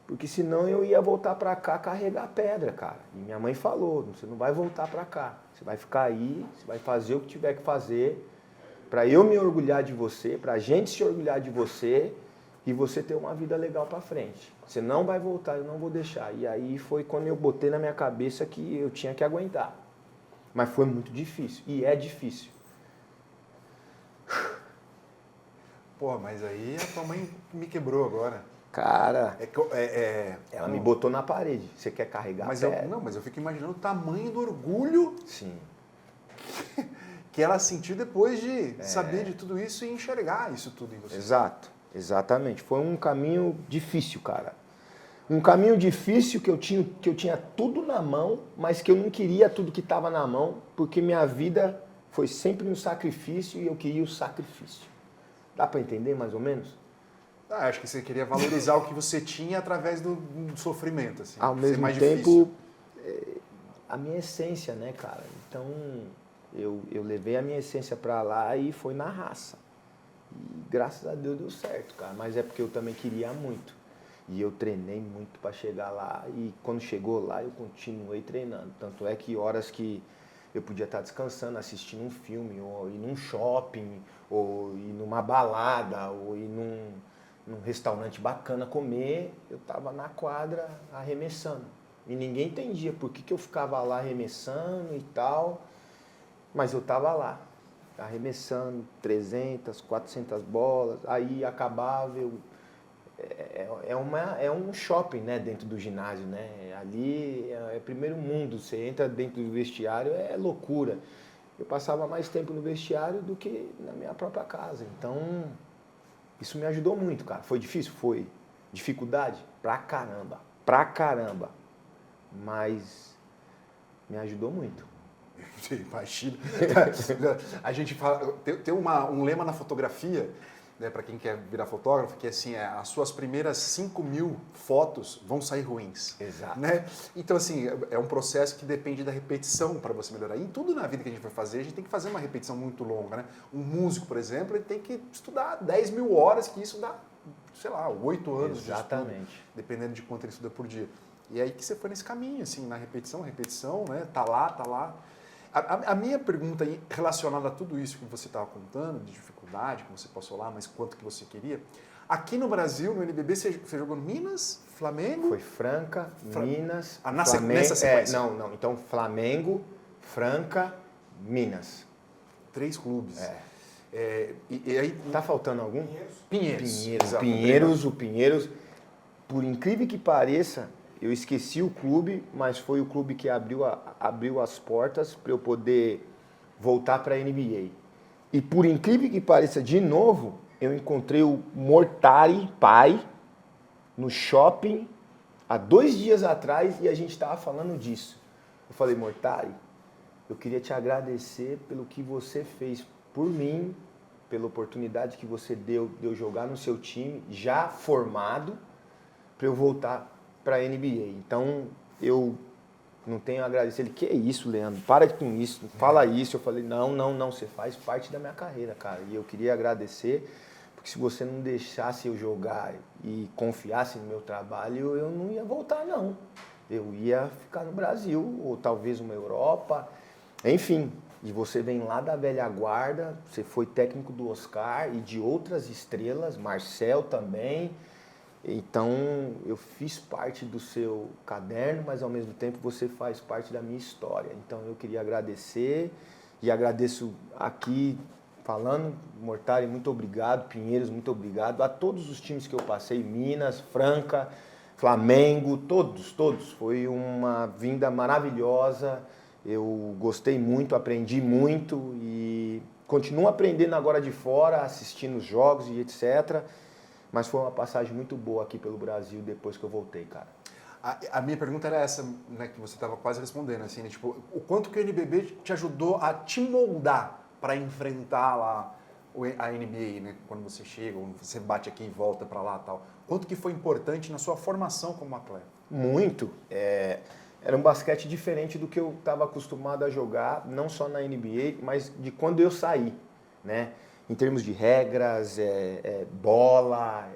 porque senão eu ia voltar pra cá carregar pedra, cara. E minha mãe falou, você não vai voltar pra cá. Você vai ficar aí, você vai fazer o que tiver que fazer pra eu me orgulhar de você, pra gente se orgulhar de você e você ter uma vida legal pra frente. Você não vai voltar, eu não vou deixar. E aí foi quando eu botei na minha cabeça que eu tinha que aguentar. Mas foi muito difícil, e é difícil. Pô, mas aí a tua mãe me quebrou agora. Cara, ela me botou na parede. Você quer carregar mas pedra? mas eu fico imaginando o tamanho do orgulho que ela sentiu depois de saber de tudo isso e enxergar isso tudo em você. Exato, exatamente. Foi um caminho difícil, cara. Um caminho difícil que eu tinha tudo na mão, mas que eu não queria tudo que estava na mão, porque minha vida foi sempre um sacrifício e eu queria o sacrifício. Dá para entender mais ou menos? Acho que você queria valorizar o que você tinha através do sofrimento. Assim, ao mesmo mais tempo, a minha essência, né, cara? Então, eu levei a minha essência para lá e foi na raça. E graças a Deus deu certo, cara. Mas é porque eu também queria muito. E eu treinei muito para chegar lá. E quando chegou lá, eu continuei treinando. Tanto é que horas que eu podia estar descansando, assistindo um filme, ou ir num shopping, ou ir numa balada, ou ir num restaurante bacana comer, eu estava na quadra arremessando. E ninguém entendia por que eu ficava lá arremessando e tal, mas eu estava lá, arremessando 300, 400 bolas, aí acabava, eu é um shopping, né, dentro do ginásio, né? Ali é primeiro mundo, você entra dentro do vestiário, é loucura. Eu passava mais tempo no vestiário do que na minha própria casa. Então, isso me ajudou muito, cara. Foi difícil? Foi. Dificuldade? Pra caramba. Mas me ajudou muito. Imagina. A gente fala, tem um lema na fotografia, né, para quem quer virar fotógrafo, que é assim, as suas primeiras 5.000 fotos vão sair ruins. Exato. Né? Então, assim, é um processo que depende da repetição para você melhorar. E em tudo na vida que a gente vai fazer, a gente tem que fazer uma repetição muito longa. Né? Um músico, por exemplo, ele tem que estudar 10.000 horas, que isso dá, sei lá, 8 anos de estudo, dependendo de quanto ele estuda por dia. E aí que você foi nesse caminho, assim, na repetição, né? Tá lá. A minha pergunta aí, relacionada a tudo isso que você estava contando, de dificuldade, que você passou lá, mas quanto que você queria. Aqui no Brasil, no NBB, você jogou no Minas, Flamengo? Foi Franca, Minas, Flamengo. Nessa sequência? Não. Então, Flamengo, Franca, Minas. 3 clubes. E aí... Tá faltando algum? Pinheiros. O Pinheiros, por incrível que pareça, eu esqueci o clube, mas foi o clube que abriu as portas para eu poder voltar para a NBA. E por incrível que pareça, de novo, eu encontrei o Mortari, pai, no shopping, há 2 dias atrás, e a gente estava falando disso. Eu falei, Mortari, eu queria te agradecer pelo que você fez por mim, pela oportunidade que você deu de eu jogar no seu time, já formado, para eu voltar para a NBA. Então, eu não tenho a agradecer. Ele, que é isso, Leandro? Para com isso, não fala isso. Eu falei, não, você faz parte da minha carreira, cara. E eu queria agradecer, porque se você não deixasse eu jogar e confiasse no meu trabalho, eu não ia voltar, não. Eu ia ficar no Brasil, ou talvez uma Europa, enfim. E você vem lá da velha guarda, você foi técnico do Oscar e de outras estrelas, Marcel também. Então, eu fiz parte do seu caderno, mas ao mesmo tempo você faz parte da minha história. Então, eu queria agradecer e agradeço aqui falando, Mortari, muito obrigado, Pinheiros, muito obrigado, a todos os times que eu passei, Minas, Franca, Flamengo, todos. Foi uma vinda maravilhosa, eu gostei muito, aprendi muito e continuo aprendendo agora de fora, assistindo os jogos e etc., mas foi uma passagem muito boa aqui pelo Brasil depois que eu voltei, cara. A minha pergunta era essa, né, que você estava quase respondendo, assim, né, tipo, o quanto que o NBB te ajudou a te moldar para enfrentar lá a NBA, né, quando você chega, ou você bate aqui e volta para lá e tal. Quanto que foi importante na sua formação como atleta? Muito. Era um basquete diferente do que eu estava acostumado a jogar, não só na NBA, mas de quando eu saí, né? Em termos de regras, bola,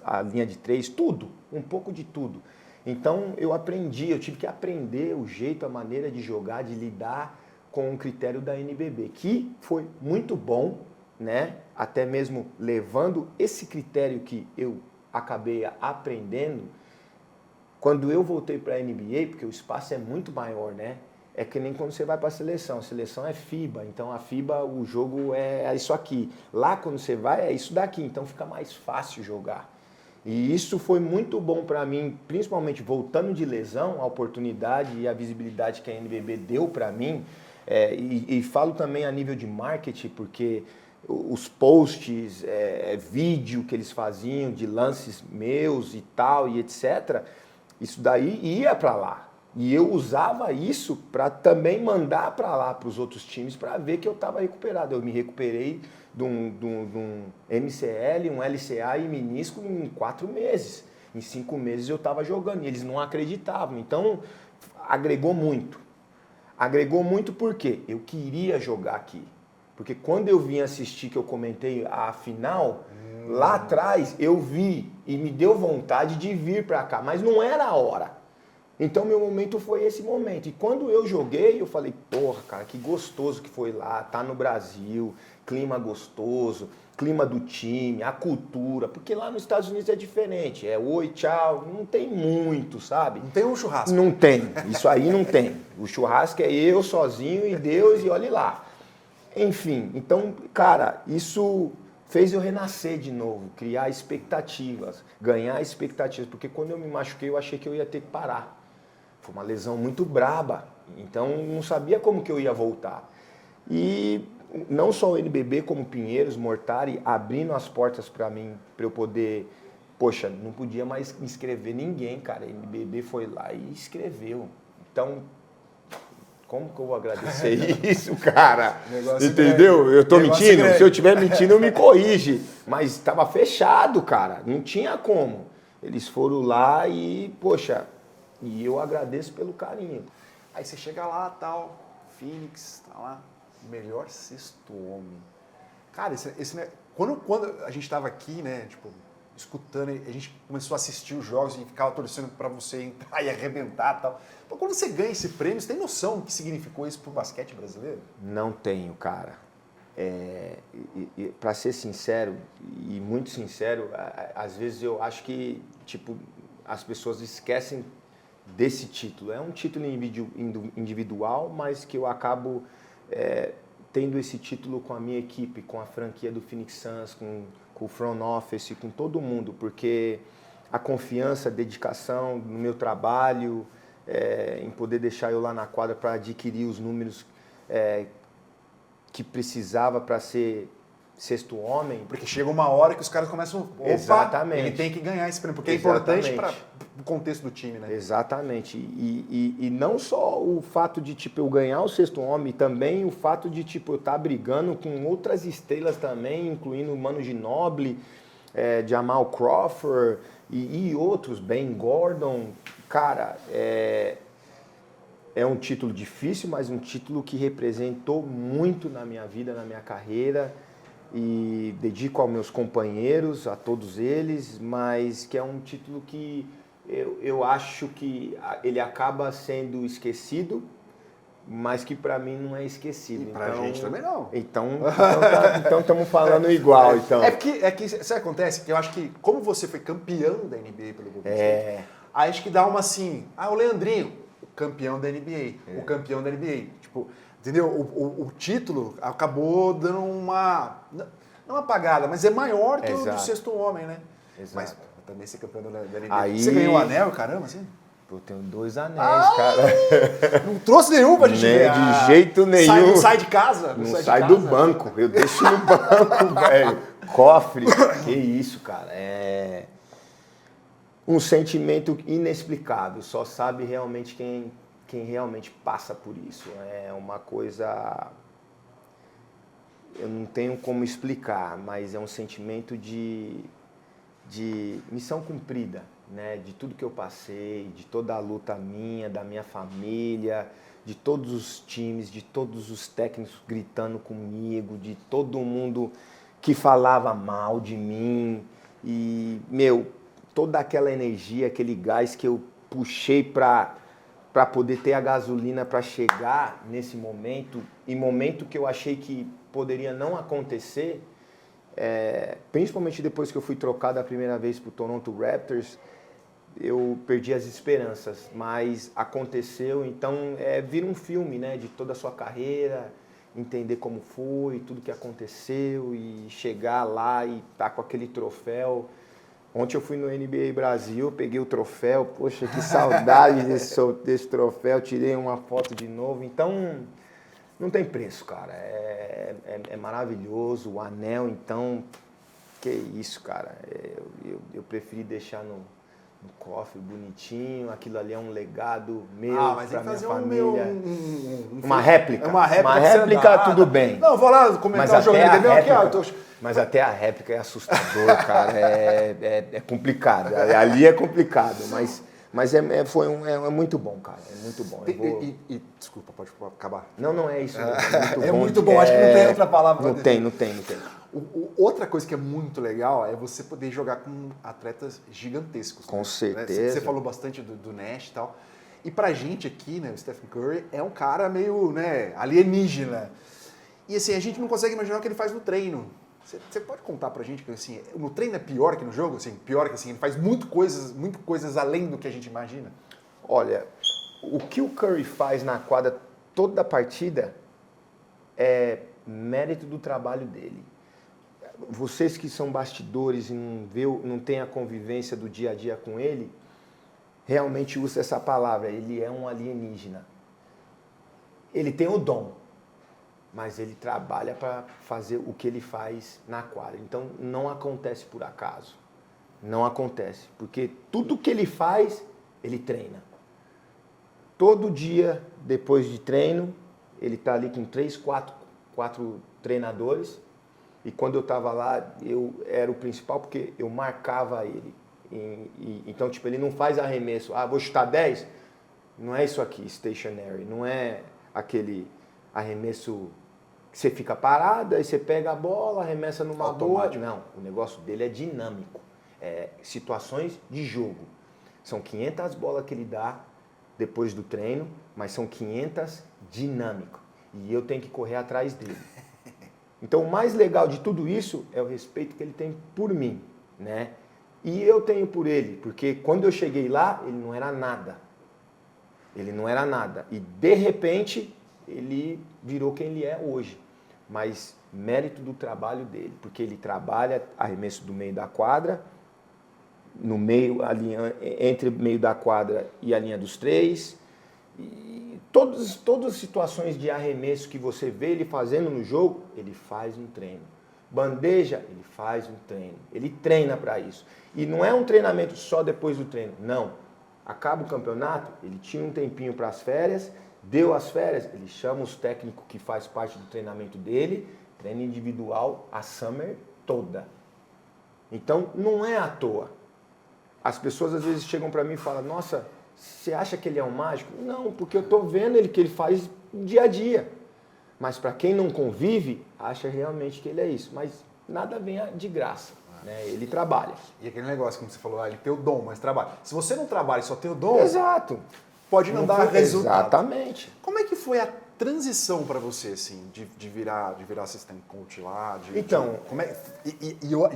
a linha de 3, tudo, um pouco de tudo. Então eu tive que aprender o jeito, a maneira de jogar, de lidar com o critério da NBB, que foi muito bom, né? Até mesmo levando esse critério que eu acabei aprendendo. Quando eu voltei para a NBA, porque o espaço é muito maior, né? É que nem quando você vai para a seleção é FIBA, então a FIBA, o jogo é isso aqui. Lá quando você vai é isso daqui, então fica mais fácil jogar. E isso foi muito bom para mim, principalmente voltando de lesão, a oportunidade e a visibilidade que a NBB deu para mim. E falo também a nível de marketing, porque os posts, vídeo que eles faziam de lances meus e tal e etc., isso daí ia para lá. E eu usava isso para também mandar para lá, para os outros times, para ver que eu estava recuperado. Eu me recuperei de um MCL, um LCA e menisco em 4 meses. Em 5 meses eu estava jogando e eles não acreditavam. Então, agregou muito. Agregou muito porque eu queria jogar aqui. Porque quando eu vim assistir, que eu comentei a final, lá atrás eu vi e me deu vontade de vir para cá, mas não era a hora. Então, meu momento foi esse momento. E quando eu joguei, eu falei, porra, cara, que gostoso que foi lá, tá no Brasil, clima gostoso, clima do time, a cultura. Porque lá nos Estados Unidos é diferente. É oi, tchau, não tem muito, sabe? Não tem um churrasco. Não tem, isso aí não tem. O churrasco é eu sozinho e Deus e olhe lá. Enfim, então, cara, isso fez eu renascer de novo, criar expectativas, ganhar expectativas, porque quando eu me machuquei eu achei que eu ia ter que parar. Foi uma lesão muito braba, então não sabia como que eu ia voltar. E não só o NBB, como Pinheiros, Mortari, abrindo as portas para mim, para eu poder... Poxa, não podia mais inscrever ninguém, cara. A NBB foi lá e escreveu. Então, como que eu vou agradecer isso, cara? Entendeu? Eu tô mentindo? Se eu estiver mentindo, me corrige. Mas estava fechado, cara. Não tinha como. Eles foram lá e, poxa, e eu agradeço pelo carinho. Aí você chega lá, tal, Phoenix, tá lá, melhor sexto homem. Cara, quando a gente tava aqui, né, tipo, escutando, a gente começou a assistir os jogos e ficava torcendo para você entrar e arrebentar e tal. Então, quando você ganha esse prêmio, você tem noção do que significou isso pro basquete brasileiro? Não tenho, cara. Para ser sincero, e muito sincero, às vezes eu acho que tipo, as pessoas esquecem desse título. É um título individual, mas que eu acabo tendo esse título com a minha equipe, com a franquia do Phoenix Suns, com o front office, com todo mundo, porque a confiança, a dedicação no meu trabalho, em poder deixar eu lá na quadra para adquirir os números que precisava para ser sexto homem. Porque chega uma hora que os caras começam... Opa, exatamente. Ele tem que ganhar esse prêmio, porque é importante para o contexto do time, né? Exatamente. E não só o fato de tipo, eu ganhar o sexto homem, também o fato de tipo, eu estar brigando com outras estrelas também, incluindo o Manu Ginobili, Jamal Crawford e outros, Ben Gordon. Cara, é um título difícil, mas um título que representou muito na minha vida, na minha carreira. E dedico aos meus companheiros, a todos eles, mas que é um título que eu acho que ele acaba sendo esquecido, mas que para mim não é esquecido. E pra gente também não. Então estamos falando igual. Então. É que isso acontece, que eu acho que como você foi campeão da NBA pelo Golden State, aí acho que dá uma assim, o Leandrinho, o campeão da NBA, o campeão da NBA, tipo... Entendeu? O título acabou dando uma... Não uma apagada, mas é maior que o do sexto homem, né? Exato. Mas também ser campeão da NBA. Aí... Você ganhou o anel, caramba, assim? Eu tenho 2 anéis, cara. Não trouxe nenhum pra gente ver. De jeito nenhum. Não sai de casa? Não sai do banco. Eu deixo no banco, velho. Cofre. Que isso, cara. É um sentimento inexplicável. Só sabe realmente quem realmente passa por isso. É uma coisa... Eu não tenho como explicar, mas é um sentimento de missão cumprida, né? De tudo que eu passei, de toda a luta minha, da minha família, de todos os times, de todos os técnicos gritando comigo, de todo mundo que falava mal de mim. E, toda aquela energia, aquele gás que eu puxei para poder ter a gasolina para chegar nesse momento, e momento que eu achei que poderia não acontecer, principalmente depois que eu fui trocado a primeira vez para o Toronto Raptors, eu perdi as esperanças, mas aconteceu, então vira um filme, né, de toda a sua carreira, entender como foi, tudo que aconteceu e chegar lá e estar com aquele troféu. Ontem eu fui no NBA Brasil, peguei o troféu, poxa, que saudade desse troféu, tirei uma foto de novo, então não tem preço, cara, é maravilhoso, o anel, então, que isso, cara, eu preferi deixar no cofre bonitinho, aquilo ali é um legado meu pra minha família. Uma réplica. Uma réplica, tudo bem. Não, vou lá comentar o jogo da NBA aqui, ó. Mas até a réplica é assustador, cara, é complicado, ali é complicado, mas é muito bom, cara, é muito bom. Desculpa, pode acabar. Não é isso. É muito bom, acho que não tem outra palavra. Não tem. Outra coisa que é muito legal é você poder jogar com atletas gigantescos. Com né? certeza. Você falou bastante do Nash e tal. E pra gente aqui, né, o Stephen Curry é um cara meio, né, alienígena. E assim, a gente não consegue imaginar o que ele faz no treino. Você pode contar pra gente que assim, no treino é pior que no jogo? Assim, pior que assim, ele faz muito coisas além do que a gente imagina? Olha, o que o Curry faz na quadra toda a partida é mérito do trabalho dele. vocês que são bastidores e não têm a convivência do dia a dia com ele, realmente usa essa palavra, ele é um alienígena. Ele tem o dom, mas ele trabalha para fazer o que ele faz na quadra. Então não acontece por acaso, não acontece, porque tudo que ele faz, ele treina. Todo dia, depois de treino, ele está ali com 3, 4 treinadores. E quando eu estava lá, eu era o principal porque eu marcava ele. Então, tipo, ele não faz arremesso. Vou chutar 10? Não é isso aqui, stationary. Não é aquele arremesso que você fica parado, aí você pega a bola, arremessa numa boa. Não, o negócio dele é dinâmico. É situações de jogo. São 500 bolas que ele dá depois do treino, mas são 500 dinâmico. E eu tenho que correr atrás dele. Então, o mais legal de tudo isso é o respeito que ele tem por mim, né? E eu tenho por ele, porque quando eu cheguei lá, ele não era nada. Ele não era nada. E, de repente, ele virou quem ele é hoje. Mas mérito do trabalho dele, porque ele trabalha arremesso do meio da quadra, no meio, entre o meio da quadra e a linha dos 3. E todas as situações de arremesso que você vê ele fazendo no jogo, ele faz um treino. Bandeja, ele faz um treino. Ele treina para isso. E não é um treinamento só depois do treino. Não. Acaba o campeonato, ele tinha um tempinho para as férias, deu as férias, ele chama os técnicos que faz parte do treinamento dele, treino individual a summer toda. Então, não é à toa. As pessoas às vezes chegam para mim e falam, nossa, você acha que ele é um mágico? Não, porque eu estou vendo ele que ele faz dia a dia. Mas para quem não convive, acha realmente que ele é isso. Mas nada vem de graça, né? Ele trabalha. E aquele negócio, como você falou, ele tem o dom, mas trabalha. Se você não trabalha e só tem o dom, exato, pode não dar resultado. Exatamente. Como é que foi a transição para você, assim, de virar assistente coach lá?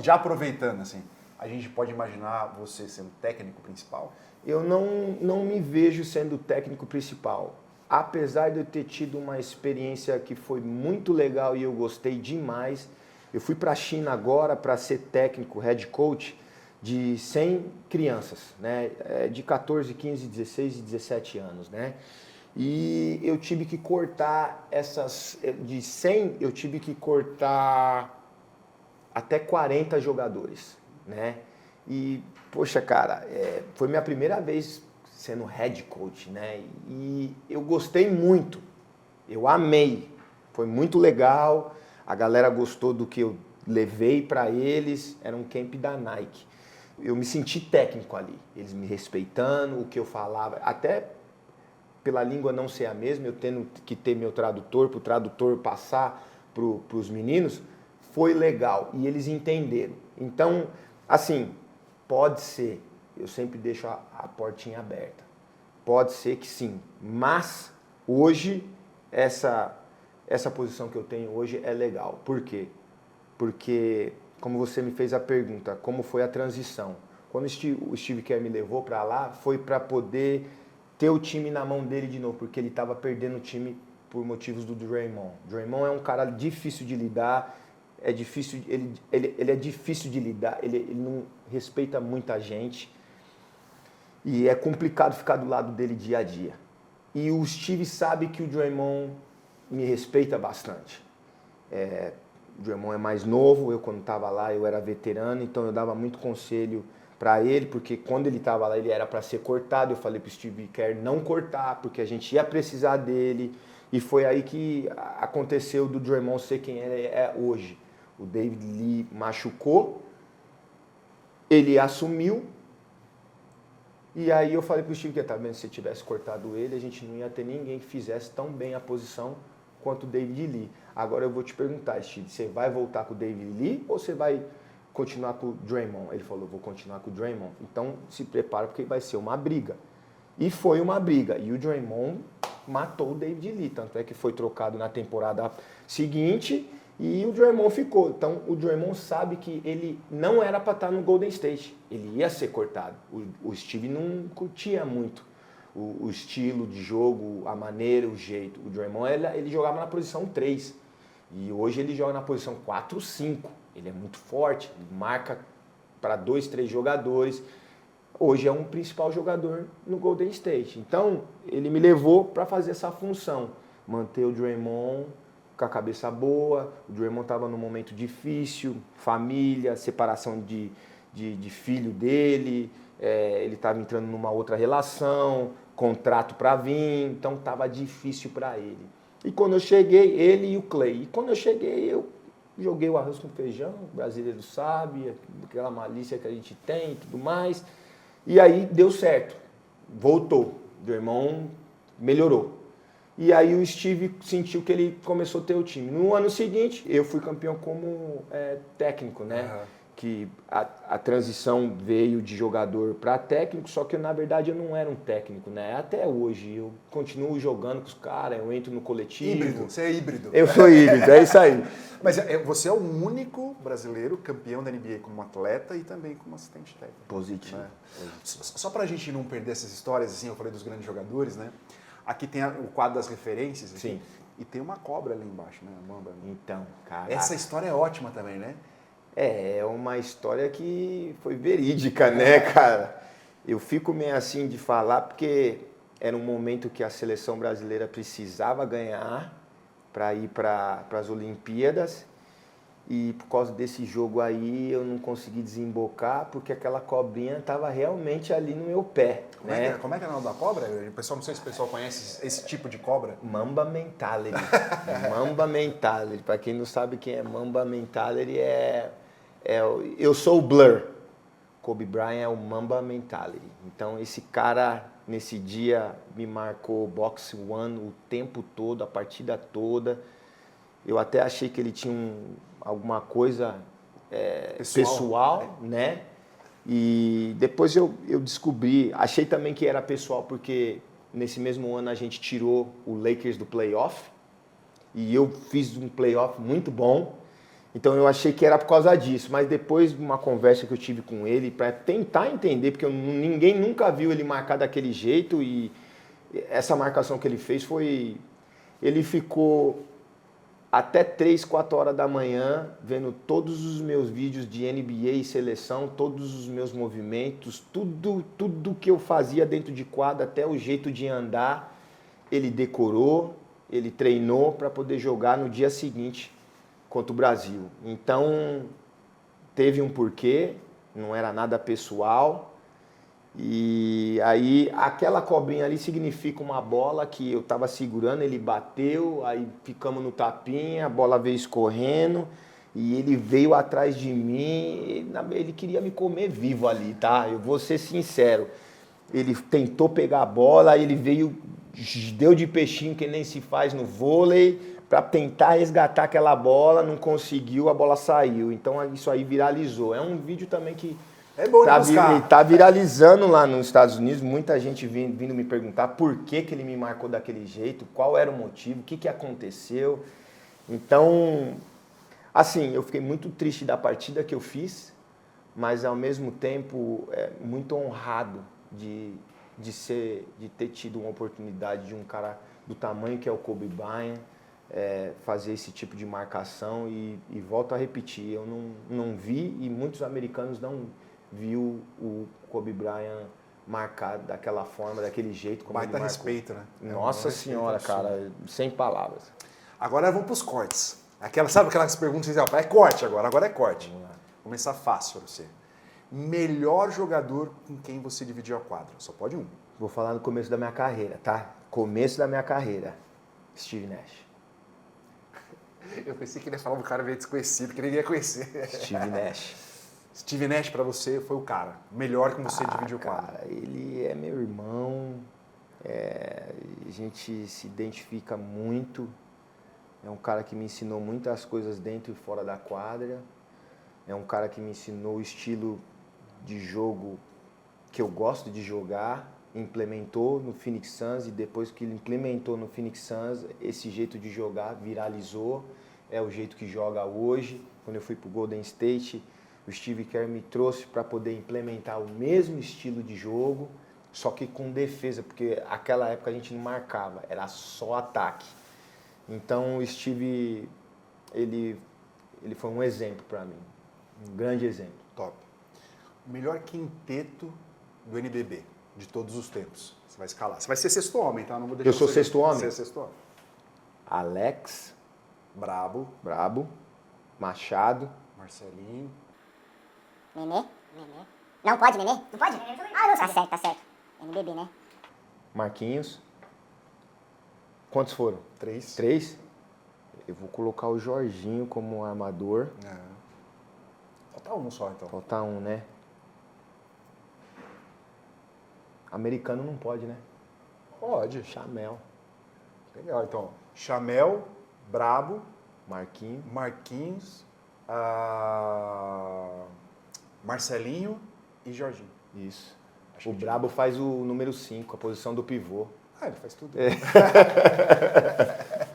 Já aproveitando, assim, a gente pode imaginar você sendo técnico principal? Eu não me vejo sendo o técnico principal. Apesar de eu ter tido uma experiência que foi muito legal e eu gostei demais, eu fui para a China agora para ser técnico, head coach, de 100 crianças, né? De 14, 15, 16 e 17 anos, né? E eu tive que cortar de 100, eu tive que cortar até 40 jogadores, né? E, poxa, cara, foi minha primeira vez sendo head coach, né? E eu gostei muito, eu amei, foi muito legal, a galera gostou do que eu levei para eles, era um camp da Nike. Eu me senti técnico ali, eles me respeitando, o que eu falava, até pela língua não ser a mesma, eu tendo que ter meu tradutor, para o tradutor passar para os meninos, foi legal e eles entenderam. Então, assim, pode ser, eu sempre deixo a portinha aberta, pode ser que sim, mas hoje essa posição que eu tenho hoje é legal. Por quê? Porque, como você me fez a pergunta, como foi a transição? Quando o Steve Kerr me levou para lá, foi para poder ter o time na mão dele de novo, porque ele estava perdendo o time por motivos do Draymond. Draymond é um cara difícil de lidar, é difícil, ele é difícil de lidar, ele não respeita muita gente e é complicado ficar do lado dele dia a dia. E o Steve sabe que o Draymond me respeita bastante. O Draymond é mais novo, eu quando estava lá eu era veterano, então eu dava muito conselho para ele, porque quando ele estava lá ele era para ser cortado, eu falei para o Steve Kerr não cortar, porque a gente ia precisar dele, e foi aí que aconteceu do Draymond ser quem ele é hoje. O David Lee machucou, ele assumiu, e aí eu falei para o Steve Kerr, tá vendo, se você tivesse cortado ele, a gente não ia ter ninguém que fizesse tão bem a posição quanto o David Lee. Agora eu vou te perguntar, Steve, você vai voltar com o David Lee ou você vai continuar com o Draymond? Ele falou, vou continuar com o Draymond. Então se prepara porque vai ser uma briga. E foi uma briga. E o Draymond matou o David Lee. Tanto é que foi trocado na temporada seguinte e o Draymond ficou. Então o Draymond sabe que ele não era para estar no Golden State. Ele ia ser cortado. O Steve não curtia muito o estilo de jogo, a maneira, o jeito. O Draymond ele jogava na posição 3. E hoje ele joga na posição 4, 5. Ele é muito forte, marca para 2, 3 jogadores. Hoje é um principal jogador no Golden State. Então, ele me levou para fazer essa função. Manter o Draymond com a cabeça boa. O Draymond estava num momento difícil, família, separação de filho dele. Ele estava entrando numa outra relação, contrato para vir. Então, estava difícil para ele. E quando eu cheguei, ele e o Clay. E quando eu cheguei, eu joguei o arroz com feijão, o brasileiro sabe, aquela malícia que a gente tem e tudo mais. E aí deu certo, voltou, o irmão melhorou. E aí o Steve sentiu que ele começou a ter o time. No ano seguinte, eu fui campeão como técnico, né? Uhum. Que a transição veio de jogador para técnico, só que na verdade eu não era um técnico, né? Até hoje eu continuo jogando com os caras, eu entro no coletivo. Híbrido, você é híbrido. Eu sou híbrido, é isso aí. Mas você é o único brasileiro campeão da NBA como atleta e também como assistente técnico. Positivo. Né? Só pra gente não perder essas histórias, assim, eu falei dos grandes jogadores, né? Aqui tem o quadro das referências. Aqui, sim. E tem uma cobra ali embaixo, né? Mamba. Então, cara. Essa história é ótima também, né? É uma história que foi verídica, né, cara? Eu fico meio assim de falar porque era um momento que a seleção brasileira precisava ganhar para ir para as Olimpíadas e por causa desse jogo aí eu não consegui desembocar porque aquela cobrinha estava realmente ali no meu pé. Como é que é o nome da cobra? O pessoal, não sei se o pessoal conhece esse tipo de cobra. Mamba Mentality. Mamba Mentality. Para quem não sabe quem é Mamba Mentality eu sou o Blur. Kobe Bryant é o Mamba Mentality. Então esse cara nesse dia me marcou box one o tempo todo, a partida toda. Eu até achei que ele tinha alguma coisa pessoal, né? E depois eu descobri, achei também que era pessoal porque nesse mesmo ano a gente tirou o Lakers do playoff e eu fiz um playoff muito bom. Então eu achei que era por causa disso, mas depois de uma conversa que eu tive com ele, para tentar entender, porque ninguém nunca viu ele marcar daquele jeito e essa marcação que ele fez foi... Ele ficou até 3, 4 horas da manhã vendo todos os meus vídeos de NBA e seleção, todos os meus movimentos, tudo que eu fazia dentro de quadra, até o jeito de andar, ele decorou, ele treinou para poder jogar no dia seguinte contra o Brasil. Então, teve um porquê, não era nada pessoal. E aí, aquela cobrinha ali significa uma bola que eu estava segurando, ele bateu, aí ficamos no tapinha, a bola veio escorrendo e ele veio atrás de mim, ele queria me comer vivo ali, tá? Eu vou ser sincero. Ele tentou pegar a bola, aí ele veio, deu de peixinho que nem se faz no vôlei, para tentar resgatar aquela bola, não conseguiu, a bola saiu. Então isso aí viralizou. É um vídeo também que tá viralizando lá nos Estados Unidos, muita gente vindo me perguntar por que ele me marcou daquele jeito, qual era o motivo, o que aconteceu. Então, assim, eu fiquei muito triste da partida que eu fiz, mas ao mesmo tempo muito honrado de ter tido uma oportunidade de um cara do tamanho que é o Kobe Bryant, fazer esse tipo de marcação e volto a repetir, eu não vi e muitos americanos não viu o Kobe Bryant marcar daquela forma, daquele jeito como ele marcou. Baita respeito, né? Nossa senhora, cara, sem palavras. Agora vamos para os cortes. Sabe aquelas perguntas que você fala, é corte agora é corte. Vamos começar fácil para você. Melhor jogador com quem você dividiu a quadra? Só pode um. Vou falar no começo da minha carreira, tá? Começo da minha carreira. Steve Nash. Eu pensei que ele ia falar um cara meio desconhecido, que ninguém ia conhecer. Steve Nash. Steve Nash pra você foi o cara, melhor que você dividiu o quadro. Cara, ele é meu irmão, a gente se identifica muito, é um cara que me ensinou muitas coisas dentro e fora da quadra, é um cara que me ensinou o estilo de jogo que eu gosto de jogar, implementou no Phoenix Suns e depois que ele implementou no Phoenix Suns, esse jeito de jogar viralizou, é o jeito que joga hoje. Quando eu fui pro Golden State, o Steve Kerr me trouxe para poder implementar o mesmo estilo de jogo, só que com defesa, porque naquela época a gente não marcava, era só ataque. Então o Steve, ele ele foi um exemplo para mim, um grande exemplo. Top. O melhor quinteto do NBB, de todos os tempos. Você vai escalar. Você vai ser sexto homem, tá? Não vou deixar Eu sou você... sexto homem? Você é sexto homem. Alex, Brabo. Machado. Marcelinho. Nenê? Não pode, Nenê? Não pode? Ah, não, tá certo. NBB, né? Marquinhos. Quantos foram? 3. 3? Eu vou colocar o Jorginho como armador. Falta um só, então. Falta um, né? Americano não pode, né? Pode. Chamel. Legal, então. Chamel, Brabo, Marquinhos. Marcelinho e Jorginho. Isso. Acho O que Brabo faz o número 5, a posição do pivô. ele faz tudo.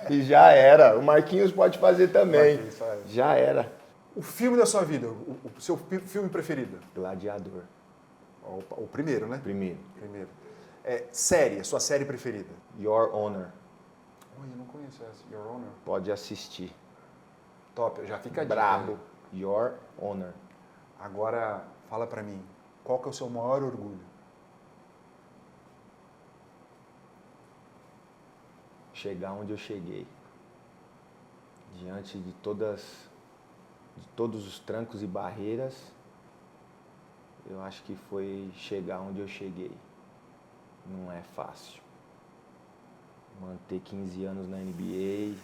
E já era. O Marquinhos pode fazer também. Marquinhos faz. Já era. O filme da sua vida, o seu filme preferido? Gladiador. O primeiro, né? Primeiro. Série, sua série preferida? Your Honor. Oi, eu não conheço essa. Your Honor. Pode assistir. Top, já fica a dica. Brabo. Your Honor. Agora, fala pra mim, qual que é o seu maior orgulho? Chegar onde eu cheguei. Diante de todos os trancos e barreiras, eu acho que foi chegar onde eu cheguei. Não é fácil. Manter 15 anos na NBA,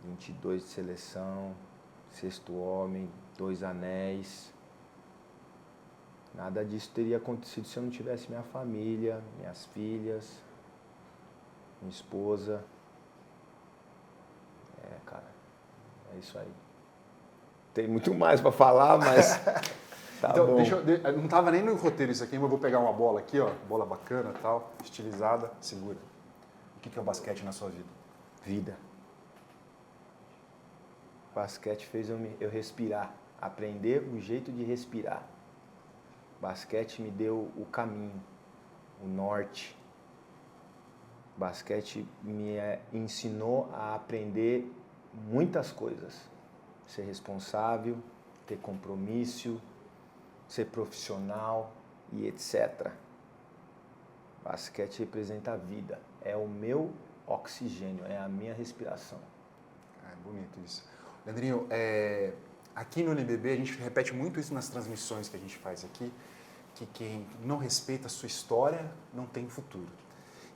22 de seleção, sexto homem, 2 anéis. Nada disso teria acontecido se eu não tivesse minha família, minhas filhas, minha esposa. Cara, é isso aí. Tem muito mais para falar, mas tá então, bom. Não tava nem no roteiro isso aqui, mas eu vou pegar uma bola aqui, ó, bola bacana e tal, estilizada, segura. O que é o basquete na sua vida? Vida. Basquete fez eu respirar, aprender o jeito de respirar. Basquete me deu o caminho, o norte. Basquete me ensinou a aprender muitas coisas. Ser responsável, ter compromisso, ser profissional e etc. Basquete representa a vida, é o meu oxigênio, é a minha respiração. É bonito isso. Leandrinho, aqui no NBB a gente repete muito isso nas transmissões que a gente faz aqui, que quem não respeita a sua história não tem futuro.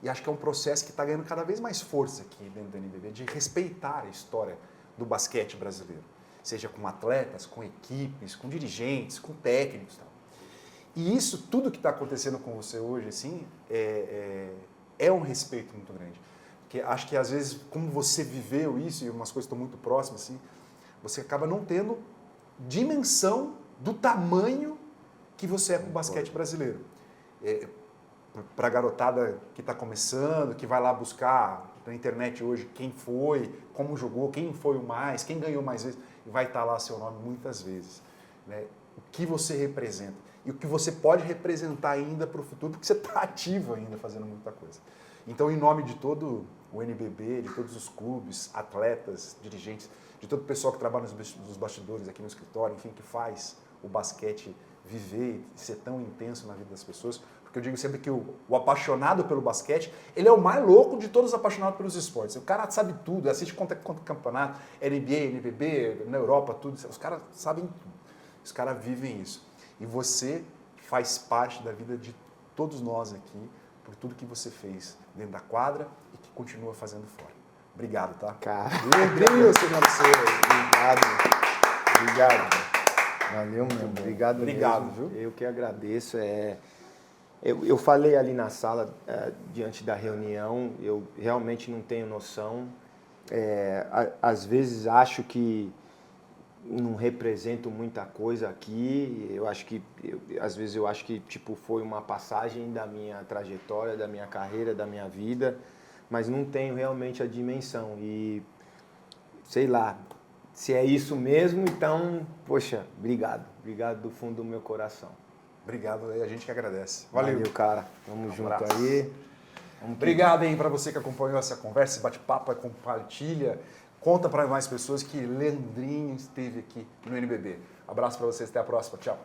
E acho que é um processo que está ganhando cada vez mais força aqui dentro do NBB, de respeitar a história do basquete brasileiro. Seja com atletas, com equipes, com dirigentes, com técnicos e tal. E isso, tudo que está acontecendo com você hoje, assim, é um respeito muito grande. Porque acho que às vezes, como você viveu isso, e umas coisas estão muito próximas, assim, você acaba não tendo dimensão do tamanho que você é para o basquete brasileiro. Para a garotada que está começando, que vai lá buscar na internet hoje quem foi, como jogou, quem foi o mais, quem ganhou mais vezes, e vai estar lá seu nome muitas vezes. Né? O que você representa e o que você pode representar ainda para o futuro, porque você está ativo ainda fazendo muita coisa. Então, em nome de todo o NBB, de todos os clubes, atletas, dirigentes, de todo o pessoal que trabalha nos bastidores aqui no escritório, enfim, que faz o basquete viver e ser tão intenso na vida das pessoas, porque eu digo sempre que o apaixonado pelo basquete, ele é o mais louco de todos os apaixonados pelos esportes. O cara sabe tudo, assiste quanto campeonato, NBA, NBB, na Europa, tudo. Os caras sabem tudo. Os caras vivem isso. E você faz parte da vida de todos nós aqui, por tudo que você fez dentro da quadra e que continua fazendo fora. Obrigado, tá? Cara, Leandrinho, senhor obrigado. Valeu, meu. Obrigado mesmo, viu? Eu que agradeço. Eu falei ali na sala, diante da reunião, eu realmente não tenho noção. Às vezes acho que não represento muita coisa aqui. Às vezes eu acho que tipo, foi uma passagem da minha trajetória, da minha carreira, da minha vida, mas não tenho realmente a dimensão. E sei lá, se é isso mesmo, então, poxa, obrigado. Obrigado do fundo do meu coração. Obrigado, a gente que agradece. Valeu, cara. Tamo junto aí. Obrigado, hein, para você que acompanhou essa conversa, esse bate-papo, compartilha, Conta para mais pessoas que Leandrinho esteve aqui no NBB. Abraço para vocês, até a próxima. Tchau.